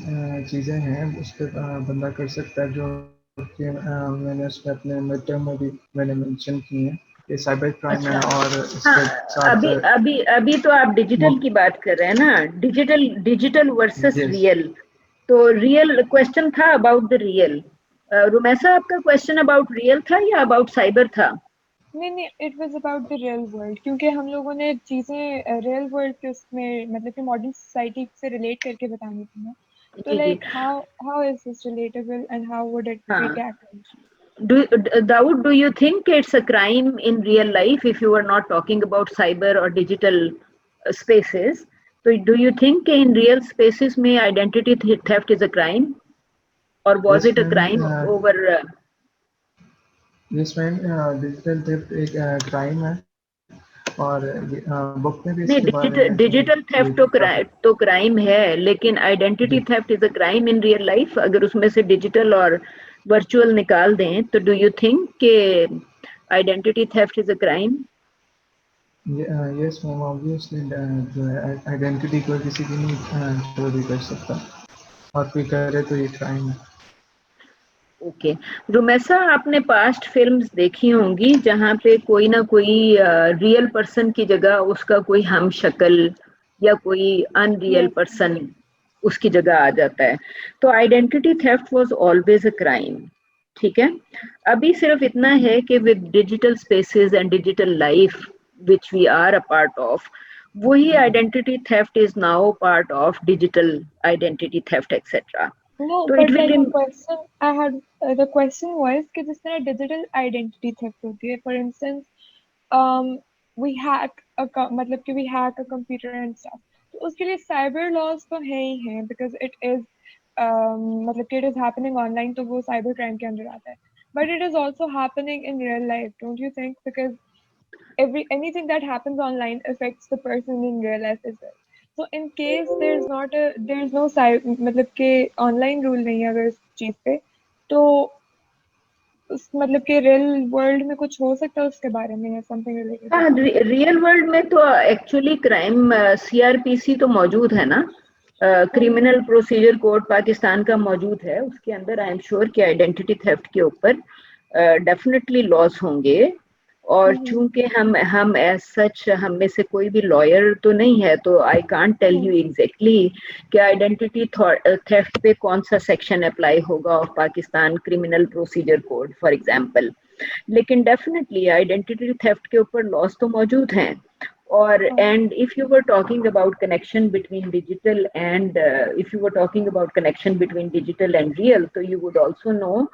Speaker 6: चीज़ें हैं, उस पर बंदा कर सकता है, जो कि मैंने उसमें अपने मिड में भी मैंने मेंशन की है ये साइबर क्राइम है. और इसके साथ
Speaker 3: अभी तो आप डिजिटल की बात कर रहे हैं ना, डिजिटल वर्सेस रियल. तो रियल क्वेश्चन था अबाउट द रियल. रुमैसा, आपका क्वेश्चन अबाउट रियल था या अबाउट साइबर था?
Speaker 2: नहीं, it was about the real world, क्योंकि हम लोगों ने चीजें रियल वर्ल्ड के उसमें मतलब कि मॉडर्न सोसाइटी से रिलेट करके बतानी थी ना. तो like how is this relatable and how would it be tackled?
Speaker 3: Dawood, do you think it's a crime in real life if you are not talking about cyber or digital spaces? So do you think in real spaces may identity theft is a crime? Or was it a crime over...
Speaker 6: Yes, ma'am. Digital theft एक crime है और book में भी इसके बारे में
Speaker 3: digital theft तो crime है, लेकिन identity theft is a crime in real life. अगर उसमें से डिजिटल और वर्चुअल निकाल दें तो डू यू थिंक के identity theft is a crime?
Speaker 6: Yes ma'am, obviously जो है आइडेंटिटी को किसी की नहीं चोरी कर सकता, और कोई करे तो ये क्राइम है.
Speaker 3: ओके. रुमैसा, आपने पास्ट फिल्म्स देखी होंगी जहाँ पे कोई ना कोई रियल पर्सन की जगह उसका कोई हम शक्ल या कोई अनरियल पर्सन उसकी जगह आ जाता है. तो identity theft was always a crime. ठीक है. अभी सिर्फ इतना है कि with digital spaces and digital life which we are a part of, वही identity theft is now part of digital identity theft etcetera.
Speaker 2: No, but like the question I had, the question was कि जिस तरह digital identity theft होती है, for instance, we hack मतलब कि we hack a computer and stuff, तो उसके लिए cyber laws तो है ही हैं, because it is मतलब कि it is happening online, तो वो cyber crime के अंदर आता है. But it is also happening in real life, don't you think? Because anything that happens online affects the person in real life as well. So in case there's no मतलब कि online rule नहीं है अगर इस चीज पे, तो उस मतलब कि रियल वर्ल्ड में कुछ हो सकता है उसके बारे में या समथिंग रिलेटेड?
Speaker 3: हाँ, रियल वर्ल्ड में तो एक्चुअली क्राइम सीआरपीसी तो मौजूद है ना, क्रिमिनल प्रोसीजर कोड पाकिस्तान का मौजूद है. उसके अंदर आई एम श्योर कि आइडेंटिटी थेफ्ट के ऊपर डेफिनेटली लॉस होंगे. और चूंकि हम एज सच हम में से कोई भी लॉयर तो नहीं है, तो I can't tell you exactly कि आइडेंटिटी थेफ्ट पे कौन सा सेक्शन अप्लाई होगा of Pakistan criminal procedure code for example. लेकिन डेफिनेटली आइडेंटिटी थेफ्ट के ऊपर लॉस तो मौजूद हैं. or
Speaker 2: Oh.
Speaker 3: and if you were talking about connection between digital and if you were talking about connection between digital and real, तो you would also know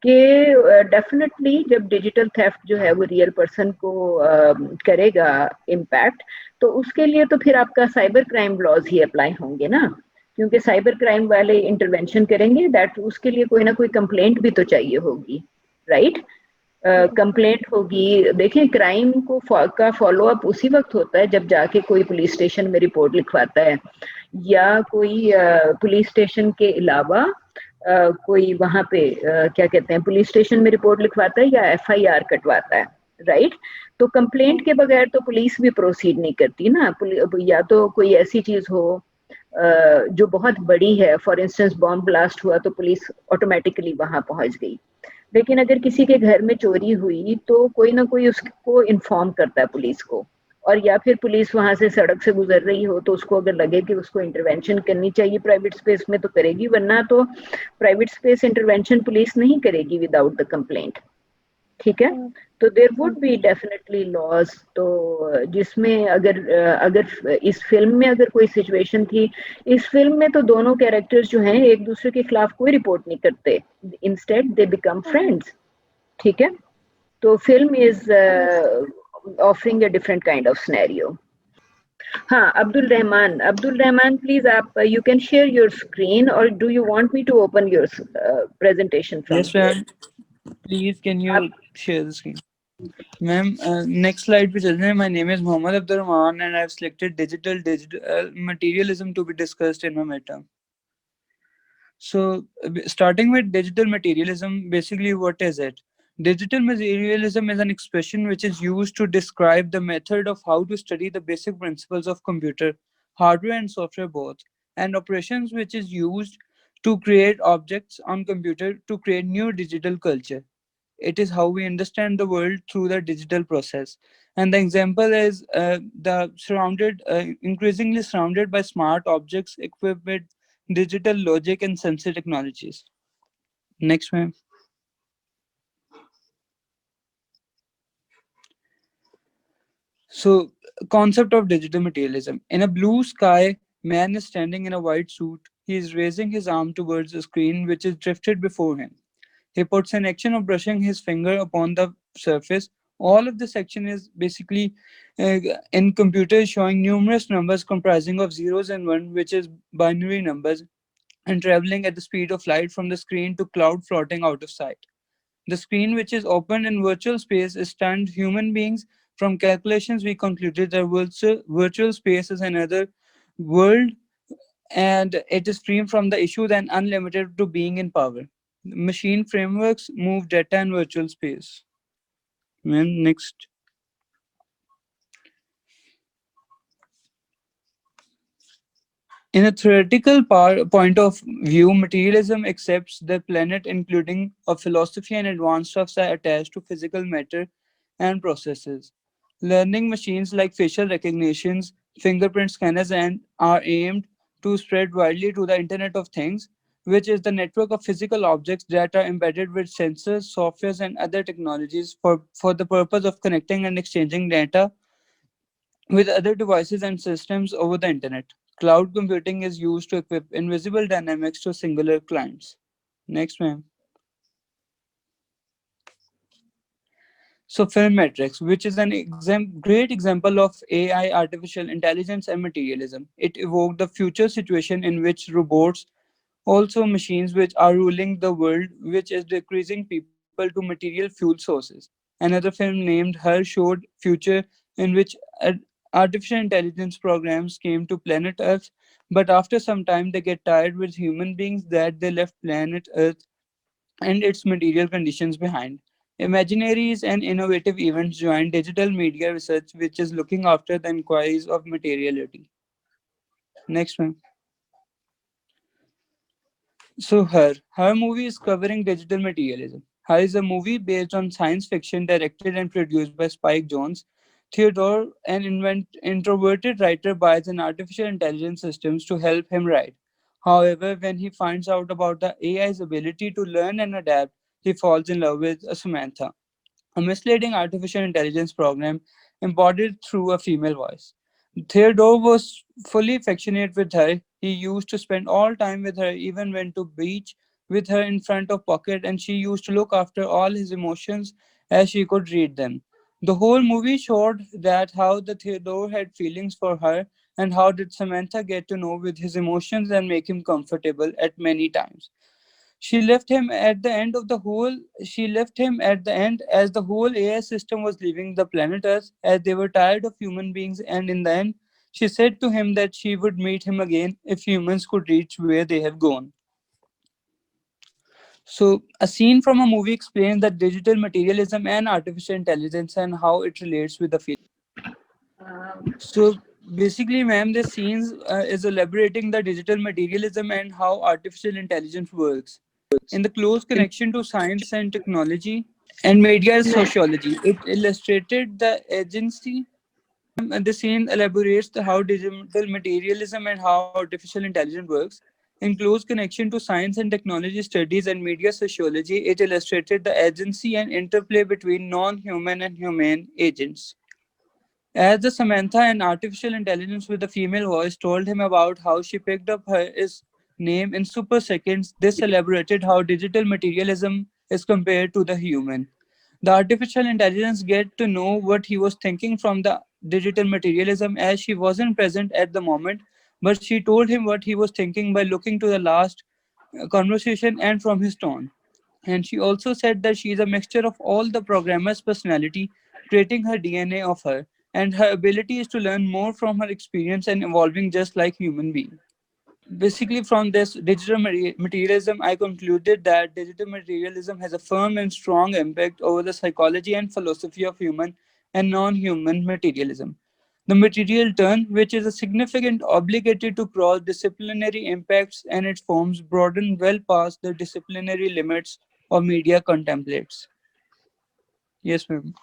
Speaker 3: कि definitely जब digital theft जो है वो real person को करेगा impact, तो उसके लिए तो फिर आपका cyber crime laws ही apply होंगे ना, क्योंकि साइबर क्राइम वाले इंटरवेंशन करेंगे, दैट उसके लिए कोई ना कोई कंप्लेंट भी तो चाहिए होगी, राइट? कंप्लेंट होगी। देखें, क्राइम को का फॉलो अप उसी वक्त होता है जब जाके कोई पुलिस स्टेशन में रिपोर्ट लिखवाता है, या कोई पुलिस स्टेशन के अलावा कोई वहां पे क्या कहते हैं, पुलिस स्टेशन में रिपोर्ट लिखवाता है या एफआईआर कटवाता है, राइट? तो कंप्लेंट के बगैर तो पुलिस भी प्रोसीड नहीं करती ना, या तो कोई ऐसी चीज हो जो बहुत बड़ी है, फॉर इंस्टेंस बॉम्ब ब्लास्ट हुआ तो पुलिस ऑटोमेटिकली वहां पहुंच गई। लेकिन अगर किसी के घर में चोरी हुई तो कोई ना कोई उसको इन्फॉर्म करता है पुलिस को, और या फिर पुलिस वहां से सड़क से गुजर रही हो तो उसको अगर लगे कि उसको इंटरवेंशन करनी चाहिए प्राइवेट स्पेस में तो करेगी, वरना तो प्राइवेट स्पेस इंटरवेंशन पुलिस नहीं करेगी विदाउट द कंप्लेंट, ठीक है? तो there would be definitely laws. तो जिसमें अगर इस फिल्म में अगर कोई सिचुएशन थी, इस फिल्म में तो दोनों कैरेक्टर्स जो हैं एक दूसरे के खिलाफ कोई रिपोर्ट नहीं करते, इंस्टेड दे बिकम फ्रेंड्स, ठीक है? तो film is offering a different kind of scenario. हाँ, अब्दुल रहमान प्लीज आप you can share your screen, और do you want me to open your presentation from?
Speaker 9: Yes, ma'am. Please, can you share the screen? Ma'am, next slide पे चलते हैं. My name is Mohammad Abdul Rahman and I've selected digital materialism to be discussed in my midterm. So, starting with digital materialism, basically what is it? Digital materialism is an expression which is used to describe the method of how to study the basic principles of computer, hardware and software both, and operations which is used to create objects on computer to create new digital culture. It is how we understand the world through the digital process. And the example is increasingly surrounded by smart objects equipped with digital logic and sensor technologies. Next, ma'am. So, concept of digital materialism. In a blue sky, man is standing in a white suit. He is raising his arm towards a screen which is drifted before him. He puts an action of brushing his finger upon the surface. All of this action is basically in computers showing numerous numbers comprising of zeros and one, which is binary numbers, and traveling at the speed of light from the screen to cloud floating out of sight. The screen, which is open in virtual space, is stunned human beings. From calculations, we concluded that virtual space is another world, and it is free from the issues and unlimited to being in power. Machine frameworks move data in virtual space. And next. In a theoretical point of view, materialism accepts the planet, including a philosophy and advanced stuffs are attached to physical matter and processes. Learning machines like facial recognitions, fingerprint scanners, and are aimed to spread widely to the Internet of Things, which is the network of physical objects that are embedded with sensors, softwares, and other technologies for the purpose of connecting and exchanging data with other devices and systems over the internet. Cloud computing is used to equip invisible dynamics to singular clients. Next, ma'am. So, film metrics, which is an great example of AI, artificial intelligence, and materialism. It evoked the future situation in which robots, also machines, which are ruling the world, which is decreasing people to material fuel sources. Another film named Her showed future in which artificial intelligence programs came to planet Earth, but after some time they get tired with human beings that they left planet Earth and its material conditions behind. Imaginaries and innovative events join digital media research, which is looking after the inquiries of materiality. Next one. So her movie is covering digital materialism. Her is a movie based on science fiction directed and produced by Spike Jonze. Theodore, an introverted writer, buys an artificial intelligence systems to help him write. However, when he finds out about the AI's ability to learn and adapt, he falls in love with Samantha. a misleading artificial intelligence program embodied through a female voice. Theodore was fully affectionate with her. He used to spend all time with her, even went to beach with her in front of Pocket, and she used to look after all his emotions as she could read them. The whole movie showed that how the Theodore had feelings for her, and how did Samantha get to know with his emotions and make him comfortable at many times. She left him at the end as the whole AI system was leaving the planet Earth, as they were tired of human beings, and in the end she said to him that she would meet him again if humans could reach where they have gone. So a scene from a movie explains that digital materialism and artificial intelligence and how it relates with the field. So basically, ma'am, this scenes is elaborating the digital materialism and how artificial intelligence works in the close connection to science and technology and media sociology. It illustrated the agency. The scene elaborates how digital materialism and how artificial intelligence works. In close connection to science and technology studies and media sociology, it illustrated the agency and interplay between non-human and humane agents. As the Samantha, an artificial intelligence with a female voice, told him about how she picked up his name in super seconds, this elaborated how digital materialism is compared to the human. The artificial intelligence get to know what he was thinking from the digital materialism as she wasn't present at the moment, but she told him what he was thinking by looking to the last conversation and from his tone. And she also said that she is a mixture of all the programmer's personality, creating her DNA of her, and her ability is to learn more from her experience and evolving just like human being. Basically, from this digital materialism, I concluded that digital materialism has a firm and strong impact over the psychology and philosophy of human and non-human materialism. The material turn, which is a significant obligated to cross disciplinary impacts and its forms, broaden well past the disciplinary limits of media contemplates. Yes, ma'am.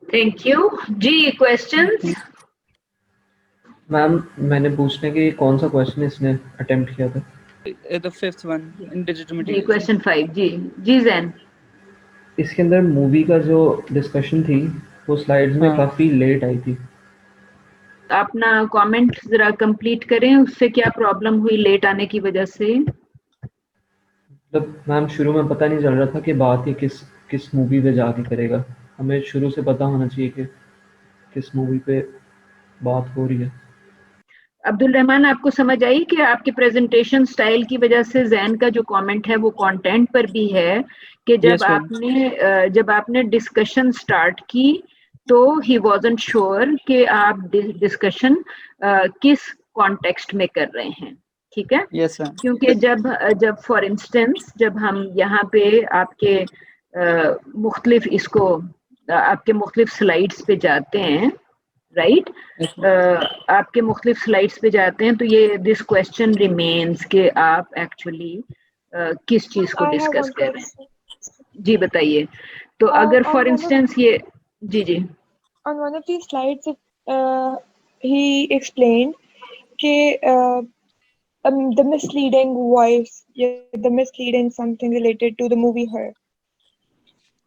Speaker 3: Thank you. G, questions?
Speaker 10: Ma'am मैंने पूछने के कौन सा question इसने attempt किया था?
Speaker 9: The fifth one in digital
Speaker 3: G,
Speaker 9: materialism.
Speaker 3: question 5. G Zen.
Speaker 10: इसके अंदर मूवी का जो डिस्कशन थी वो स्लाइड्स में
Speaker 9: हाँ.
Speaker 10: काफी लेट आई थी.
Speaker 3: अपना कमेंट जरा कंप्लीट करें, उससे क्या प्रॉब्लम हुई लेट आने की वजह से?
Speaker 10: मतलब मैम शुरू में पता नहीं चल रहा था कि बात ये किस मूवी पे जाके करेगा. हमें शुरू से पता होना चाहिए कि किस मूवी पे बात हो रही है.
Speaker 3: अब्दुल रहमान, आपको समझ आई कि आपके प्रेजेंटेशन स्टाइल की वजह से जैन का जो कमेंट है वो कंटेंट पर भी है कि जब आपने डिस्कशन स्टार्ट की तो ही वाजंट श्योर कि आप डिस्कशन किस कॉन्टेक्स्ट में कर रहे हैं. ठीक है?
Speaker 9: Yes, sir.
Speaker 3: क्योंकि जब फॉर इंस्टेंस जब हम यहाँ पे आपके आपके मुख्तलिफ स्लाइड्स पे जाते हैं, राइट? आपके मुख्तलिफ स्लाइड्स पे जाते हैं तो ये दिस क्वेश्चन रिमेन्स कि आप एक्चुअली किस चीज को डिस्कस कर रहे हैं. जी बताइए. तो अगर फॉर इंस्टेंस ये जी
Speaker 2: on one of these slides he explained the misleading voice, the misleading something related to the movie Her.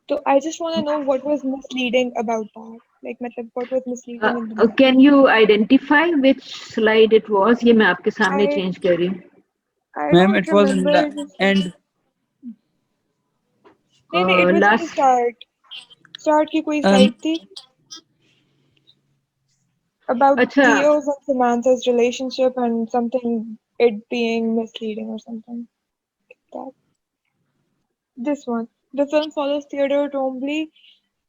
Speaker 2: So I just want to know what was misleading about that. Like, what was misleading in the movie?
Speaker 3: Can you identify which slide it was? ये मैं आपके सामने change कर रही हूँ.
Speaker 9: Ma'am, it was in the end.
Speaker 2: नहीं, it was in the start. Start की कोई slide थी about Theo's and Samantha's relationship and something it being misleading or something like that. This one. The film follows Theodore Tombly,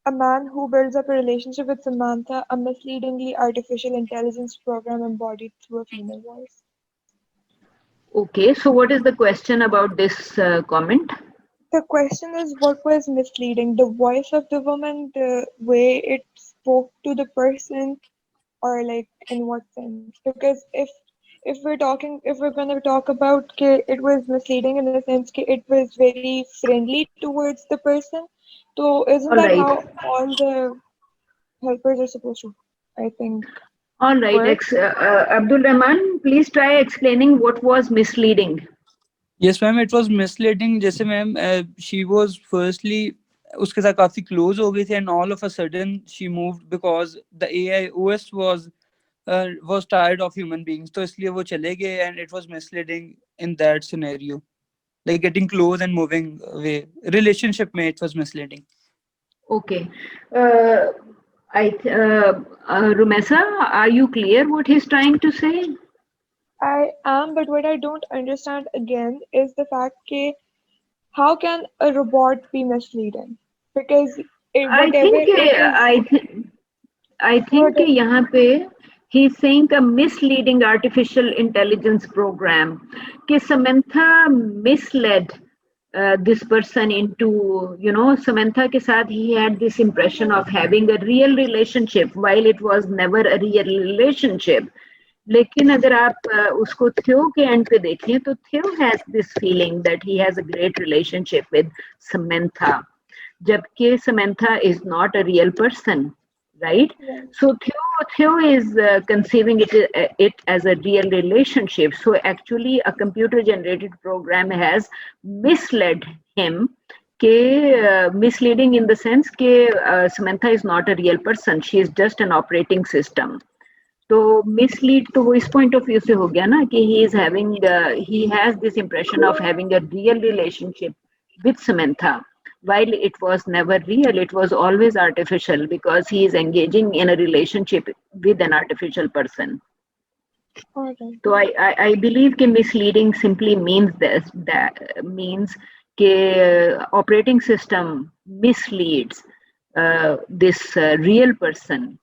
Speaker 2: a man who builds up a relationship with Samantha, a misleadingly artificial intelligence program embodied through a female voice.
Speaker 3: Okay, so what is the question about this comment?
Speaker 2: The question is, what was misleading? The voice of the woman, the way it spoke to the person, or like in what sense? Because if we're going to talk about it was misleading in the sense that it was very friendly towards the person, so isn't that how all the helpers are supposed to, I think?
Speaker 3: All right, Abdul Rahman, please try explaining what was misleading.
Speaker 9: Yes ma'am, it was misleading. जैसे ma'am she was firstly उसके साथ काफी close हो गई थी and all of a sudden she moved because the AI OS was tired of human beings. तो इसलिए वो चले गए and it was misleading in that scenario. Like getting close and moving away. Relationship में it was misleading.
Speaker 3: Okay. Rumesa, are you clear what he's trying to say?
Speaker 2: I am, but what I don't understand again is the fact that how can a robot be misleading? Because whatever it is,
Speaker 3: I think कि यहाँ पे he's saying a misleading artificial intelligence program कि Samantha misled this person into, you know, Samantha के साथ he had this impression of having a real relationship while it was never a real relationship. लेकिन अगर आप उसको थियो के and पे देखें तो Theo has this feeling that he has a great relationship with Samantha, जबकि Samantha is not a real person, right? So Theo is conceiving it as a real relationship. So actually a computer generated program has misled him, misleading in the sense that Samantha is not a real person, she is just an operating system. तो mislead तो वो इस point of view से हो गया ना कि he has this impression of having a real relationship with Samantha, while it was never real, it was always artificial because he is engaging in a relationship with an artificial person.
Speaker 2: Alright.
Speaker 3: So I believe कि misleading simply means that means कि operating system misleads this real person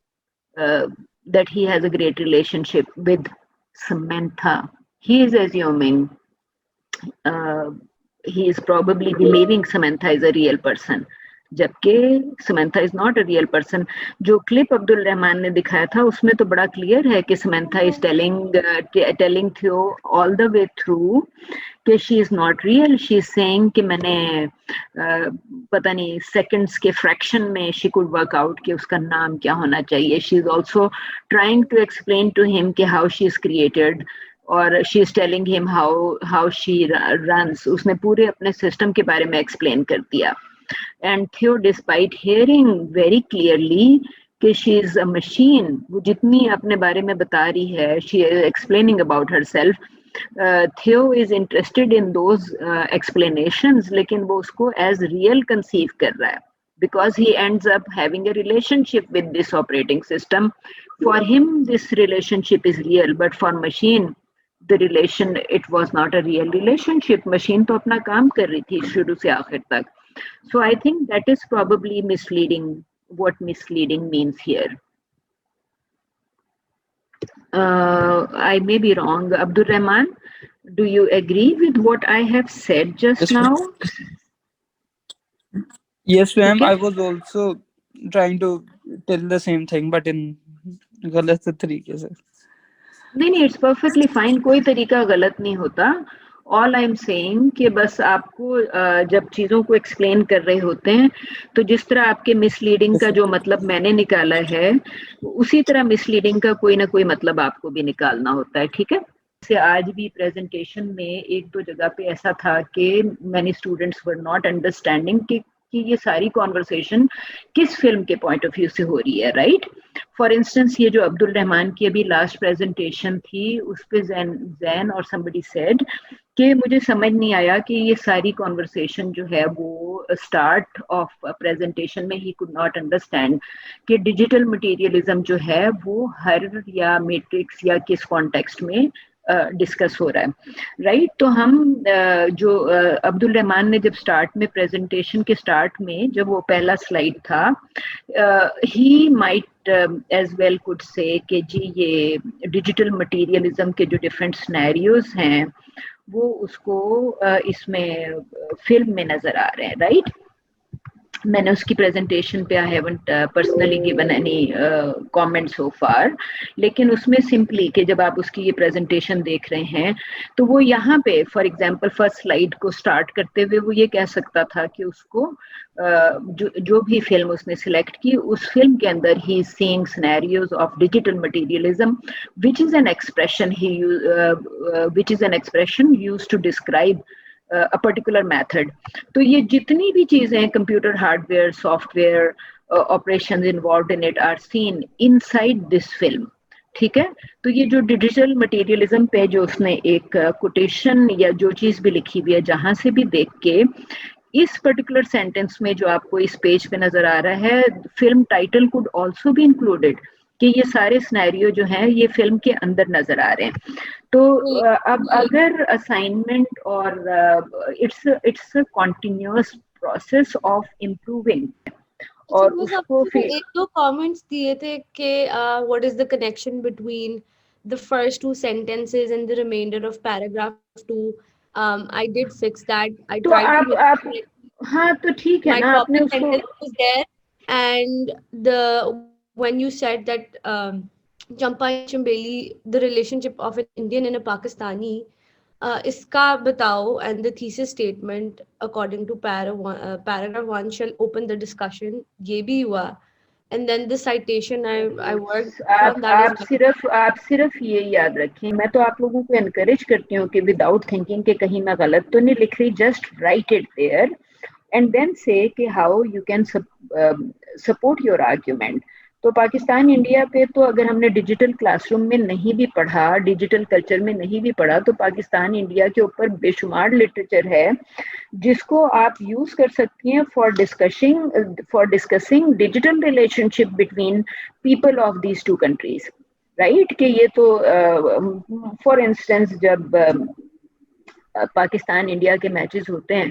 Speaker 3: that he has a great relationship with Samantha. He is assuming he is probably believing Samantha is a real person, जबकि Samantha is not a real person. जो clip Abdul Rahman ने दिखाया था उसमें तो बड़ा clear है कि Samantha is telling Theo all the way through कि she is not real. She is saying कि मैंने पता नहीं seconds के fraction में she could work out कि उसका नाम क्या होना चाहिए. She is also trying to explain to him कि how she is created, और she is telling him how she runs. उसने पूरे अपने system के बारे में explain कर दिया. And Theo, despite hearing very clearly कि she is a machine, वो जितनी अपने बारे में बता रही है, she is explaining about herself. Theo is interested in those explanations, लेकिन वो उसको as real conceive कर रहा है, because he ends up having a relationship with this operating system. For him, this relationship is real, but for machine, the relation, it was not a real relationship. Machine तो अपना काम कर रही थी शुरू से आखिर तक. So I think that is probably misleading, what misleading means here. I may be wrong. Abdul Rahman, do you agree with what I have said just now?
Speaker 9: Yes, ma'am.
Speaker 3: Okay.
Speaker 9: I was also trying to tell the same thing, but in गलत तरीके से.
Speaker 3: नहीं, it's perfectly fine. कोई तरीका गलत नहीं होता. All I'm saying कि बस आपको जब चीज़ों को explain कर रहे होते हैं तो जिस तरह आपके misleading का जो मतलब मैंने निकाला है उसी तरह misleading का कोई ना कोई मतलब आपको भी निकालना होता है, ठीक है? से आज भी presentation में एक दो जगह पे ऐसा था कि many students were not understanding कि ये सारी conversation किस फिल्म के point of view से हो रही है, right? For instance, ये जो अब्दुल रहमान की अभी last presentation थी उस पे जैन और somebody said कि मुझे समझ नहीं आया कि ये सारी conversation जो है वो start of presentation में he could not understand कि digital materialism जो है वो हर या matrix या किस context में डिस्कस हो रहा है, राइट? तो हम जो अब्दुल रहमान ने जब स्टार्ट में प्रेजेंटेशन के स्टार्ट में जब वो पहला स्लाइड था he might as well could say कि जी ये डिजिटल मटेरियलिज्म के जो डिफरेंट सिनेरियोज हैं वो उसको इसमें फिल्म में नजर आ रहे हैं, राइट? मैंने उसकी प्रेजेंटेशन पे I haven't personally given any comment so far, लेकिन उसमें सिंपली कि जब आप उसकी ये प्रेजेंटेशन देख रहे हैं तो वो यहाँ पे फॉर एग्जांपल फर्स्ट स्लाइड को स्टार्ट करते हुए वो ये कह सकता था कि उसको जो भी फिल्म उसने सिलेक्ट की उस फिल्म के अंदर he is seeing scenarios of digital materialism which is an expression used to describe a particular method. तो ये जितनी भी चीजें हैं, computer hardware, software, operations involved in it are seen inside this film. ठीक है, तो ये जो डिजिटल मटेरियलिज्म पे जो उसने एक कोटेशन या जो चीज भी लिखी हुई है, जहां से भी देख के इस पर्टिकुलर सेंटेंस में जो आपको इस पेज पे नजर आ रहा है, film title could also be included, कि ये सारे सिनेरियो जो हैं ये फिल्म के अंदर नजर आ रहे हैं. तो अब अगर असाइनमेंट और it's a continuous process of improving, और उसको फिर
Speaker 8: एक दो कमेंट्स दिए थे कि what is the connection between the first two sentences and the reminder of paragraph 2. I did fix that. I
Speaker 3: too
Speaker 8: tried to
Speaker 3: आप हाँ तो ठीक है ना, आपने उसको
Speaker 8: was there, and when you said that Champa and Chambeli, the relationship of an Indian and a Pakistani, इसका बताओ, and the thesis statement according to paragraph 1 shall open the discussion, ये भी हुआ, and then the citation I worked on that.
Speaker 3: आप सिर्फ ये याद रखें, मैं तो आप लोगों को एनकरेज करती हूँ कि विदाउट थिंकिंग के कहीं मैं गलत तो नहीं लिख रही, just write it there and then say कि how you can support your argument. तो पाकिस्तान इंडिया पे तो अगर हमने डिजिटल क्लासरूम में नहीं भी पढ़ा, डिजिटल कल्चर में नहीं भी पढ़ा, तो पाकिस्तान इंडिया के ऊपर बेशुमार लिटरेचर है जिसको आप यूज कर सकती हैं for discussing digital relationship between people of these two countries, right. कि ये तो फॉर इंस्टेंस जब पाकिस्तान इंडिया के मैचेस होते हैं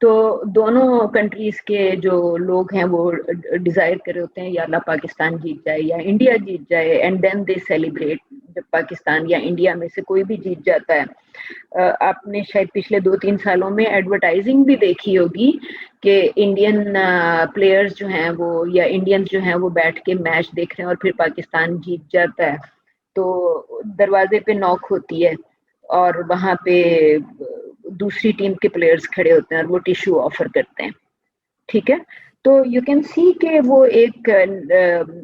Speaker 3: तो दोनों कंट्रीज के जो लोग हैं वो डिजायर कर रहे होते हैं या अल्लाह पाकिस्तान जीत जाए या इंडिया जीत जाए, एंड देन दे सेलिब्रेट जब पाकिस्तान या इंडिया में से कोई भी जीत जाता है. आपने शायद पिछले 2-3 सालों में एडवर्टाइजिंग भी देखी होगी कि इंडियन प्लेयर्स जो हैं वो या इंडियंस जो हैं वो बैठ के मैच देख रहे हैं और फिर पाकिस्तान जीत जाता है तो दरवाजे पे नॉक होती है और वहाँ पे दूसरी टीम के प्लेयर्स खड़े होते हैं और वो टिश्यू ऑफर करते हैं. ठीक है, तो यू कैन सी कि वो एक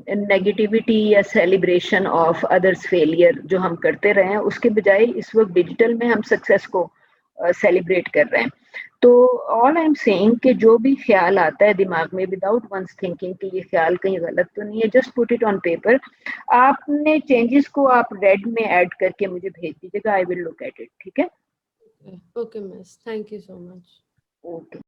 Speaker 3: नेगेटिविटी या सेलिब्रेशन ऑफ अदर्स फेलियर जो हम करते रहे हैं, उसके बजाय इस वक्त डिजिटल में हम सक्सेस को सेलिब्रेट कर रहे हैं. तो ऑल आई एम सेइंग कि जो भी ख्याल आता है दिमाग में विदाउट वंस थिंकिंग कि ये ख्याल कहीं गलत तो नहीं है, just put it on paper. आपने चेंजेस को आप रेड में ऐड करके मुझे भेज दीजिएगा, I will look at it. ठीक है,
Speaker 8: Okay, miss. Thank you so much.
Speaker 3: Okay.